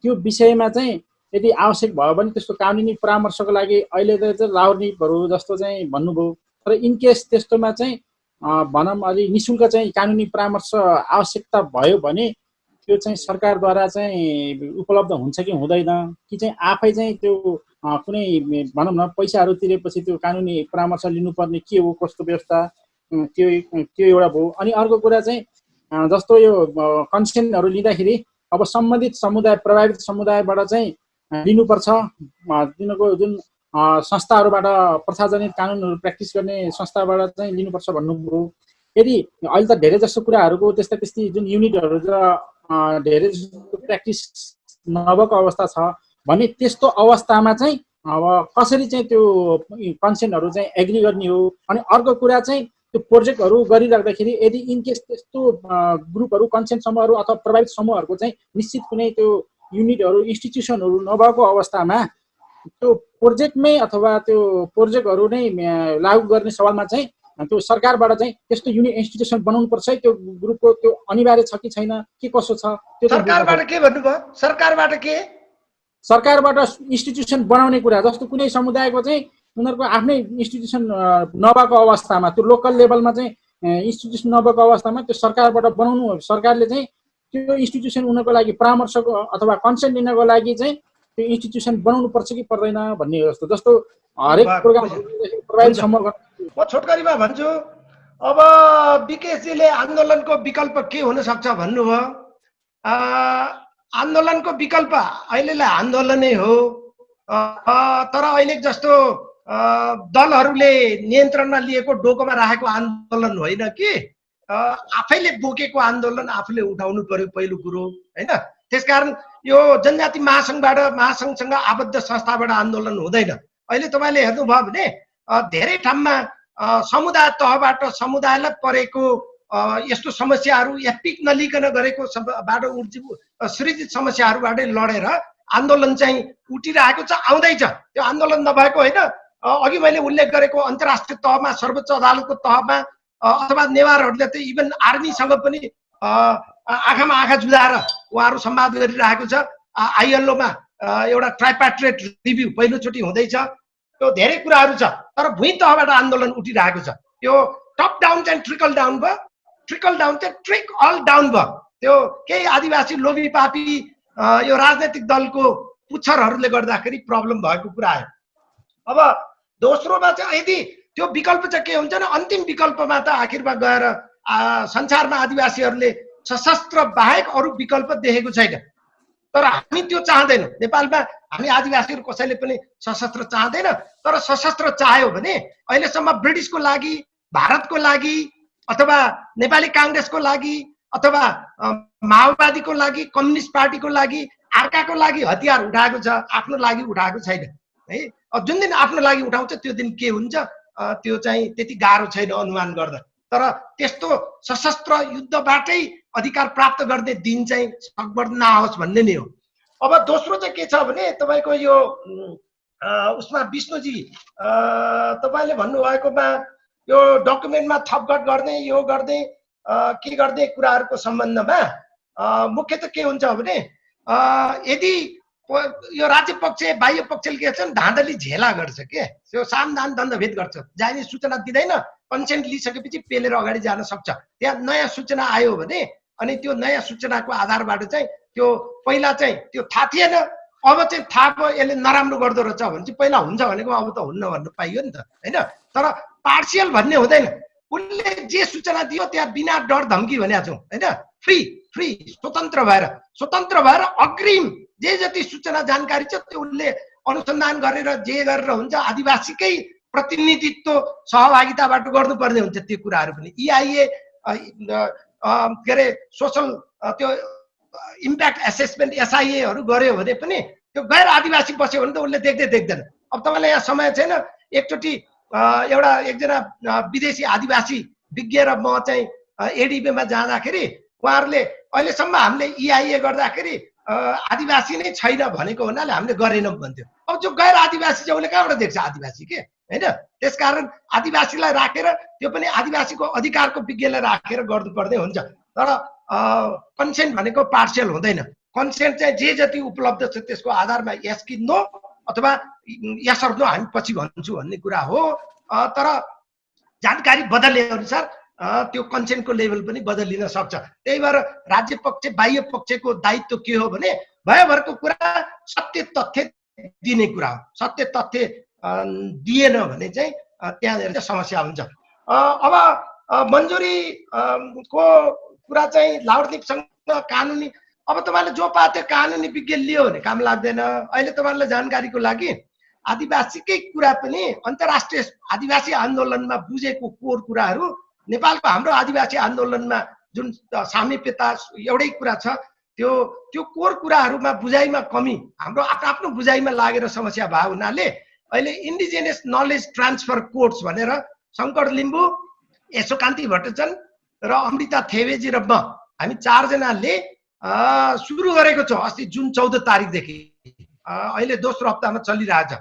त्यो विषयमा चाहिँ यदि आवश्यक भयो भने त्यस्तो कानुनी परामर्शको लागि अहिले त लाउर्निपहरू जस्तो चाहिँ भन्नुभयो, तर इनकेस त्यस्तोमा चाहिँ भनौँ अलि निःशुल्क चाहिँ कानुनी परामर्श आवश्यकता भयो भने त्यो चाहिँ सरकारद्वारा चाहिँ उपलब्ध हुन्छ कि हुँदैन, कि चाहिँ आफै चाहिँ त्यो कुनै भनौँ न पैसाहरू तिरेपछि त्यो कानुनी परामर्श लिनुपर्ने के हो कस्तो व्यवस्था, त्यो एउटा भयो। अनि अर्को कुरा चाहिँ जस्तो यो कन्सेन्टहरू लिँदाखेरि अब सम्बन्धित समुदाय प्रभावित समुदायबाट चाहिँ लिनुपर्छ, तिनीहरूको जुन संस्थाहरूबाट प्रशासनिक कानुनहरू प्र्याक्टिस गर्ने संस्थाबाट चाहिँ लिनुपर्छ भन्नुभयो। यदि अहिले त धेरै जस्तो कुराहरूको त्यस्ती जुन युनिटहरू धेरै जस्तो प्र्याक्टिस नभएको अवस्था छ भने त्यस्तो अवस्थामा चाहिँ अब कसरी चाहिँ त्यो कन्सेन्टहरू चाहिँ एग्री गर्ने हो। अनि अर्को कुरा चाहिँ त्यो प्रोजेक्टहरू गरिराख्दाखेरि यदि इनकेस त्यस्तो ग्रुपहरू कन्सेन्ट समूहहरू अथवा प्रभावित समूहहरूको चाहिँ निश्चित कुनै त्यो युनिटहरू इन्स्टिट्युसनहरू नभएको अवस्थामा त्यो प्रोजेक्टमै अथवा त्यो प्रोजेक्टहरू नै लागू गर्ने सवालमा चाहिँ त्यो सरकारबाट चाहिँ त्यस्तो युनिट इन्स्टिट्युसन बनाउनुपर्छ है, त्यो ग्रुपको त्यो अनिवार्य छ कि छैन, के कसो छ त्यो सरकारबाट के भन्नुभयो? सरकारबाट के? सरकारबाट इन्स्टिट्युसन बनाउने कुरा, जस्तो कुनै समुदायको चाहिँ उनीहरूको आफ्नै इन्स्टिट्युसन नभएको अवस्थामा त्यो लोकल लेभलमा चाहिँ इन्स्टिट्युसन नभएको अवस्थामा त्यो सरकारबाट बनाउनु, सरकारले चाहिँ त्यो इन्स्टिट्युसन उनीहरूको लागि परामर्शको अथवा कन्सेन्ट लिनको लागि चाहिँ त्यो इन्स्टिट्युसन बनाउनु पर्छ कि पर्दैन भन्ने जस्तो जस्तो हरेक प्रोग्राम प्रभावित समूह। म छोटकरीमा भन्छु, अब विकेशजीले आन्दोलनको विकल्प के हुन सक्छ भन्नुभयो। आन्दोलनको विकल्प अहिलेलाई आन्दोलनै हो, तर अहिले जस्तो दलहरूले नियन्त्रणमा लिएको डोकोमा राखेको आन्दोलन होइन कि, आफैले बोकेको आन्दोलन आफूले उठाउनु पर्यो पहिलो कुरो होइन। त्यसकारण यो जनजाति महासङ्घसँग आबद्ध संस्थाबाट आन्दोलन हुँदैन। अहिले तपाईँले हेर्नुभयो भने धेरै ठाउँमा समुदाय तहबाट समुदायलाई परेको यस्तो समस्याहरू एपिक नलिकन गरेको बाट सृजित समस्याहरूबाटै लडेर आन्दोलन चाहिँ उठिरहेको छ, आउँदैछ। त्यो आन्दोलन नभएको होइन, अघि मैले उल्लेख गरेको अन्तर्राष्ट्रिय तहमा सर्वोच्च अदालतको तहमा अथवा नेवारहरूले त इभन आर्मीसँग पनि आँखामा आँखा जुधाएर उहाँहरू संवाद गरिरहेको छ। आइएलओमा एउटा ट्राइपाट्रेट रिभ्यू पहिलोचोटि हुँदैछ। त्यो धेरै कुराहरू छ, तर भुइँ तहबाट आन्दोलन उठिरहेको छ। त्यो टप डाउन चाहिँ ट्रिकल डाउन भयो, ट्रिकल डाउन चाहिँ ट्रिक अल डाउन भयो। त्यो केही आदिवासी लोभी पापी यो राजनैतिक दलको पुच्छरहरूले गर्दाखेरि प्रब्लम भएको कुरा आयो। अब दोस्रोमा चाहिँ यदि त्यो विकल्प चाहिँ के हुन्छ भने अन्तिम विकल्पमा त आखिरमा गएर संसारमा आदिवासीहरूले सशस्त्र बाहेक अरू विकल्प देखेको छैन। तर हामी त्यो चाहँदैनौँ। नेपालमा हामी आदिवासीहरू कसैले पनि सशस्त्र चाहँदैन, तर सशस्त्र चाह्यो भने अहिलेसम्म ब्रिटिसको लागि, भारतको लागि अथवा नेपाली काङ्ग्रेसको लागि अथवा माओवादीको लागि, कम्युनिस्ट पार्टीको लागि, अर्काको लागि हतियार उठाएको छ, आफ्नो लागि उठाएको छैन है। जुन दिन आफ्नो लागि उठाउँछ त्यो दिन के हुन्छ त्यो चाहिँ त्यति गाह्रो छैन अनुमान गर्दा। तर त्यस्तो सशस्त्र युद्धबाटै अधिकार प्राप्त गर्ने दिन चाहिँ सकभर नआओस् भन्ने नै हो। अब दोस्रो चाहिँ के छ भने तपाईँको यो उसमा विष्णुजी तपाईँले भन्नुभएकोमा यो डकुमेन्टमा थपघट गर्ने यो गर्ने के गर्ने कुराहरूको सम्बन्धमा मुख्य त के हुन्छ भने यदि यो राज्य पक्ष बाह्य पक्षले के गर्छन् धाँधली झेला गर्छ के, त्यो सामदान दण्डभेद गर्छ। जाने सूचना दिँदैन, कन्सेन्ट लिइसकेपछि पेलेर अगाडि जान सक्छ। त्यहाँ नयाँ सूचना आयो भने अनि त्यो नयाँ सूचनाको आधारबाट चाहिँ त्यो पहिला चाहिँ त्यो थाहा थिएन, अब चाहिँ थाहा भयो यसले नराम्रो गर्दो रहेछ भने चाहिँ पहिला हुन्छ भनेको अब त हुन्न भन्न पाइयो नि त होइन। तर पार्सियल भन्ने हुँदैन, उसले जे सूचना दियो त्यहाँ बिना डर धम्की भनेको छौँ होइन। फ्री स्वतन्त्र भएर अग्रिम जे जति सूचना जानकारी छ त्यो उसले अनुसन्धान गरेर जे गरेर हुन्छ आदिवासीकै प्रतिनिधित्व सहभागिताबाट गर्नुपर्ने हुन्छ त्यो कुराहरू पनि। EIA के अरे सोसल त्यो इम्प्याक्ट एसेसमेन्ट SIAहरू गर्यो भने पनि त्यो गैर आदिवासी बस्यो भने त उसले देख्दैन। अब तपाईँलाई यहाँ समय छैन, एकचोटि एउटा एकजना विदेशी आदिवासी विज्ञ र म चाहिँ एडिबीमा जाँदाखेरि उहाँहरूले अहिलेसम्म हामीले EIA गर्दाखेरि आदिवासी नै छैन भनेको हुनाले हामीले गरेनौँ भन्थ्यो। अब जो गैर आदिवासी चाहिँ उसले कहाँबाट देख्छ आदिवासी के होइन? त्यसकारण आदिवासीलाई राखेर त्यो पनि आदिवासीको अधिकारको विज्ञलाई राखेर गर्नुपर्ने हुन्छ। तर कन्सेन्ट भनेको पार्सियल हुँदैन। कन्सेन्ट चाहिँ जे जति उपलब्ध छ त्यसको आधारमा यस कि नो अथवा यस अर नो हामी पछि भन्छु भन्ने कुरा हो। तर जानकारी बदल्ने अनुसार त्यो कन्सेन्टको लेभल पनि बदलिन सक्छ। त्यही भएर राज्य पक्ष बाह्य पक्षको दायित्व के हो भने भयभरको कुरा सत्य तथ्य दिने कुरा हो। सत्य तथ्य दिएन भने चाहिँ त्यहाँनिर चाहिँ समस्या हुन्छ। अब मन्जुरी को कुरा चाहिँ लाउडनिपसँग कानुनी अब तपाईँले जो पाए कानुनी विज्ञ लियो भने काम लाग्दैन। अहिले तपाईँलाई जानकारीको लागि आदिवासीकै कुरा पनि अन्तर्राष्ट्रिय आदिवासी आन्दोलनमा बुझेको कोर कुराहरू नेपालको हाम्रो आदिवासी आन्दोलनमा जुन सामिप्यता एउटै कुरा छ त्यो कोर कुराहरूमा बुझाइमा कमी हाम्रो आफ्नो बुझाइमा लागेर समस्या भयो हुनाले अहिले इन्डिजिनियस नलेज ट्रान्सफर कोर्स भनेर शङ्कर लिम्बू, यशोकान्ति भट्टचन र अमृता थेवेजी र म हामी 4 जनाले सुरु गरेको छौँ। अस्ति जुन 14 तारिकदेखि अहिले दोस्रो हप्तामा चलिरहेछ।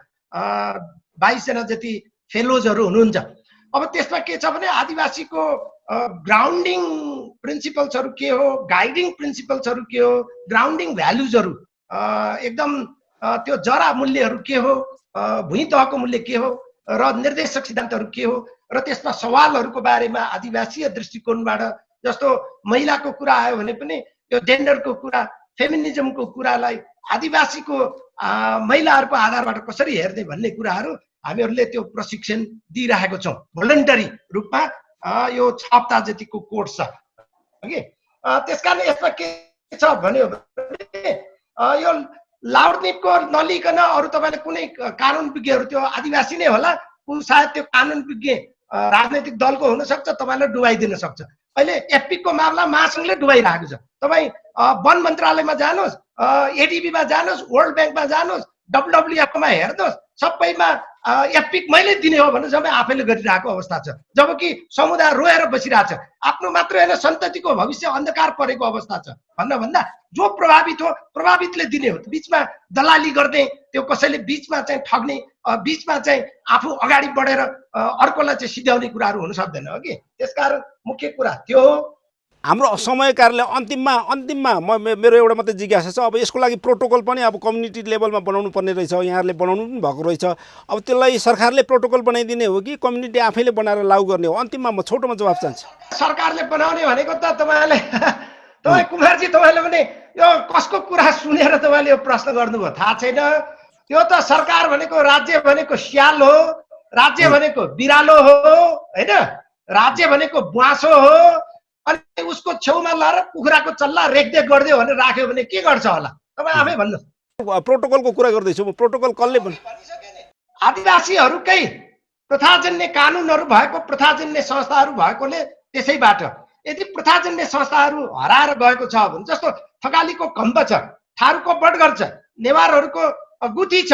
22 जना जति फेलोजहरू हुनुहुन्छ। अब त्यसमा के छ भने आदिवासीको ग्राउन्डिङ प्रिन्सिपल्सहरू के हो, गाइडिङ प्रिन्सिपल्सहरू के हो, ग्राउन्डिङ भ्यालुजहरू एकदम त्यो जरा मूल्यहरू के हो, भुइँ तहको मूल्य के हो र निर्देशक सिद्धान्तहरू के हो र त्यसमा सवालहरूको बारेमा आदिवासीय दृष्टिकोणबाट जस्तो महिलाको कुरा आयो भने पनि यो जेन्डरको कुरा, फेमिनिजमको कुरालाई आदिवासीको महिलाहरूको आधारबाट कसरी हेर्ने भन्ने कुराहरू हामीहरूले त्यो प्रशिक्षण दिइरहेको छौँ भोलन्टरी रूपमा। यो 6 हप्ता जतिको कोर्स छ कि त्यसकारण यसमा के छ भन्यो भने यो लाउडनिपको नलिकन अरू तपाईँले कुनै कानुन विज्ञहरू त्यो आदिवासी नै होला सायद त्यो कानुन विज्ञ राजनैतिक दलको हुनसक्छ, तपाईँलाई डुबाइदिन सक्छ। अहिले एफपीको मामला महासङ्घले डुबाइरहेको छ। तपाईँ वन मन्त्रालयमा जानुहोस्, एडिबीमा जानुहोस्, वर्ल्ड ब्याङ्कमा जानुहोस्, WWFमा हेर्नुहोस्, सबैमा एफपिक मैले दिने हो भने सबै आफैले गरिरहेको अवस्था छ। जबकि समुदाय रोएर बसिरहेछ। आफ्नो मात्र होइन सन्ततिको भविष्य अन्धकार परेको अवस्था छ। भन्दा जो प्रभावित हो प्रभावितले दिने हो। बिचमा दलाली गर्ने, त्यो कसैले बिचमा चाहिँ ठग्ने, बिचमा चाहिँ आफू अगाडि बढेर अर्कोलाई चाहिँ सिध्याउने कुराहरू हुन सक्दैन हो कि। त्यसकारण मुख्य कुरा त्यो हो। हाम्रो समय कार्यले अन्तिममा मेरो एउटा मात्रै जिज्ञासा छ। अब यसको लागि प्रोटोकल पनि अब कम्युनिटी लेभलमा बनाउनु पर्ने रहेछ, यहाँहरूले बनाउनु पनि भएको रहेछ। अब त्यसलाई सरकारले प्रोटोकल बनाइदिने हो कि कम्युनिटी आफैले बनाएर लागू गर्ने हो? अन्तिममा म छोटोमा जवाब चाहन्छु। सरकारले बनाउने भनेको त तपाईँ कुमारजी तपाईँले पनि यो कसको कुरा सुनेर तपाईँले यो प्रश्न गर्नुभयो थाहा छैन। त्यो त सरकार भनेको राज्य भनेको स्याल हो, राज्य भनेको बिरालो हो होइन, राज्य भनेको ब्वाँसो हो। अनि उसको छेउमा लाएर कुखुराको चल्ला रेखदेख गरिदियो भनेर राख्यो भने के गर्छ होला तपाईँ आफै भन्नु। प्रोटोकलको कुरा गर्दैछु म। प्रोटोकल कसले आदिवासीहरूकै प्रथाजन्य कानुनहरू भएको, प्रथाजन्य संस्थाहरू भएकोले त्यसैबाट यदि प्रथाजन्य संस्थाहरू हराएर गएको छ भने जस्तो थकालीको खम्ब छ, थारूको बटगर छ, नेवारहरूको गुठी छ,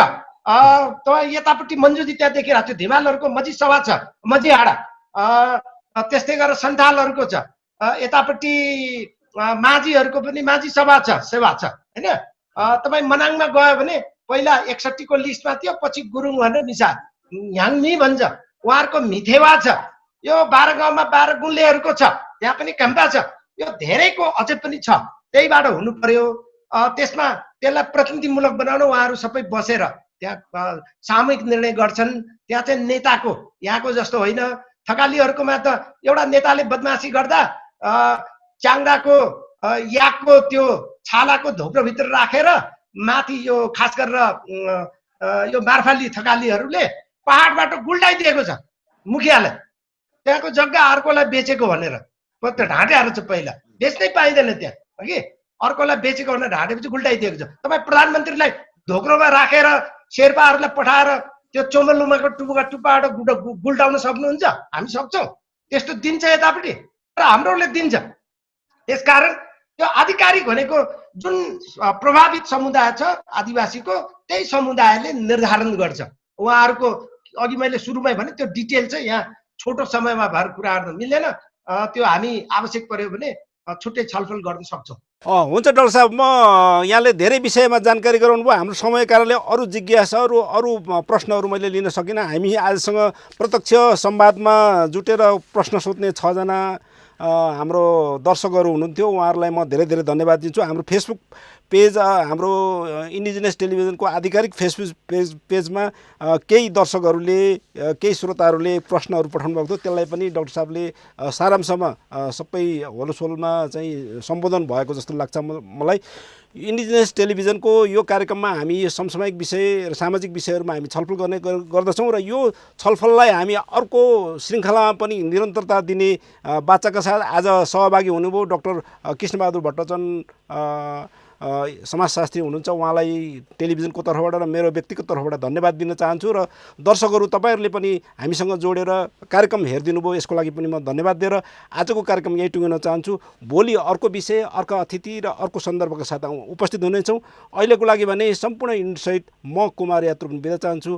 तपाईँ यतापट्टि मन्जुदी त्यहाँ देखिरहेको छ, धिमालहरूको मझी सभा छ, मझी हाडा, त्यस्तै गरेर सन्थालहरूको छ, यतापट्टि माझीहरूको पनि माझी सभा छ, सेवा छ होइन। तपाईँ मनाङमा गयो भने पहिला 61 को लिस्टमा थियो, पछि गुरुङ भनेर मिसा ह्याङमी भन्छ, उहाँहरूको मिथेवा छ। यो 12 गाउँमा 12 गुल्लेहरूको छ, त्यहाँ पनि क्याम्पा छ। यो धेरैको अझै पनि छ, त्यहीबाट हुनु पर्यो। त्यसमा त्यसलाई प्रतिनिधिमूलक बनाउन उहाँहरू सबै बसेर त्यहाँ सामूहिक निर्णय गर्छन्। त्यहाँ चाहिँ नेताको यहाँको जस्तो होइन। थकालीहरूकोमा त एउटा नेताले बदमासी गर्दा च्याङ्डाको याकको त्यो छालाको धोप्रोभित्र राखेर माथि यो खास गरेर यो मार्फाली थकालीहरूले पहाडबाट गुल्टाइदिएको छ मुखियालाई। त्यहाँको जग्गा अर्कोलाई बेचेको भनेर ढाँटेहरू छ, पहिला बेच्नै पाइँदैन त्यहाँ कि, अर्कोलाई बेचेको भनेर ढाँटेपछि गुल्टाइदिएको छ। तपाईँ प्रधानमन्त्रीलाई धोक्रोमा राखेर शेर्पाहरूलाई पठाएर त्यो चोमलुमाको टुप्पाबाट गुल्टाउन सक्नुहुन्छ? हामी सक्छौँ? त्यस्तो दिन्छ यतापट्टि र हाम्रोले दिन्छ। त्यसकारण त्यो आधिकारिक भनेको जुन प्रभावित समुदाय छ आदिवासीको, त्यही समुदायले निर्धारण गर्छ। उहाँहरूको अघि मैले सुरुमै भने त्यो डिटेल चाहिँ यहाँ छोटो समयमा भएर कुरा गर्न मिल्दैन। त्यो हामी आवश्यक पर्यो भने छुट्टै छलफल गर्न सक्छौँ। हुन्छ डाक्टर साहब, म यहाँले धेरै विषयमा जानकारी गराउनु भयो। हाम्रो समय कारणले अरू जिज्ञासाहरू अरू प्रश्नहरू मैले लिन सकिनँ। हामी आजसँग प्रत्यक्ष संवादमा जुटेर प्रश्न सोध्ने 6 जना हाम्रो दर्शकहरू हुनुहुन्थ्यो। उहाँहरूलाई म धेरै धेरै धन्यवाद दिन्छु। हाम्रो फेसबुक पेज, हाम्रो इन्डिजिनियस टेलिभिजनको आधिकारिक फेसबुक पेजमा केही दर्शकहरूले केही श्रोताहरूले प्रश्नहरू पठाउनु भएको थियो। त्यसलाई पनि डाक्टर साहबले सारांशमा सबै होलसोलमा चाहिँ सम्बोधन भएको जस्तो लाग्छ मलाई। इन्डिजिनियस टेलिभिजनको यो कार्यक्रममा हामी समसामयिक विषय र सामाजिक विषयहरूमा हामी छलफल गर्ने गर्दछौँ र यो छलफललाई हामी अर्को श्रृङ्खलामा पनि निरन्तरता दिने बाचाका साथ आज सहभागी हुनुभयो डाक्टर कृष्णबहादुर भट्टराई समाजशास्त्री हुनुहुन्छ। उहाँलाई टेलिभिजनको तर्फबाट र मेरो व्यक्तिगत तर्फबाट धन्यवाद दिन चाहन्छु र दर्शकहरू तपाईँहरूले पनि हामीसँग जोडेर कार्यक्रम हेरिदिनु भयो, यसको लागि पनि म धन्यवाद दिएर आजको कार्यक्रम यही टुङ्गिन चाहन्छु। भोलि अर्को विषय, अर्को अतिथि र अर्को सन्दर्भका साथ उपस्थित हुनेछौँ। अहिलेको लागि भने सम्पूर्ण युनिट सहित म कुमार यात्रु बिदा चाहन्छु।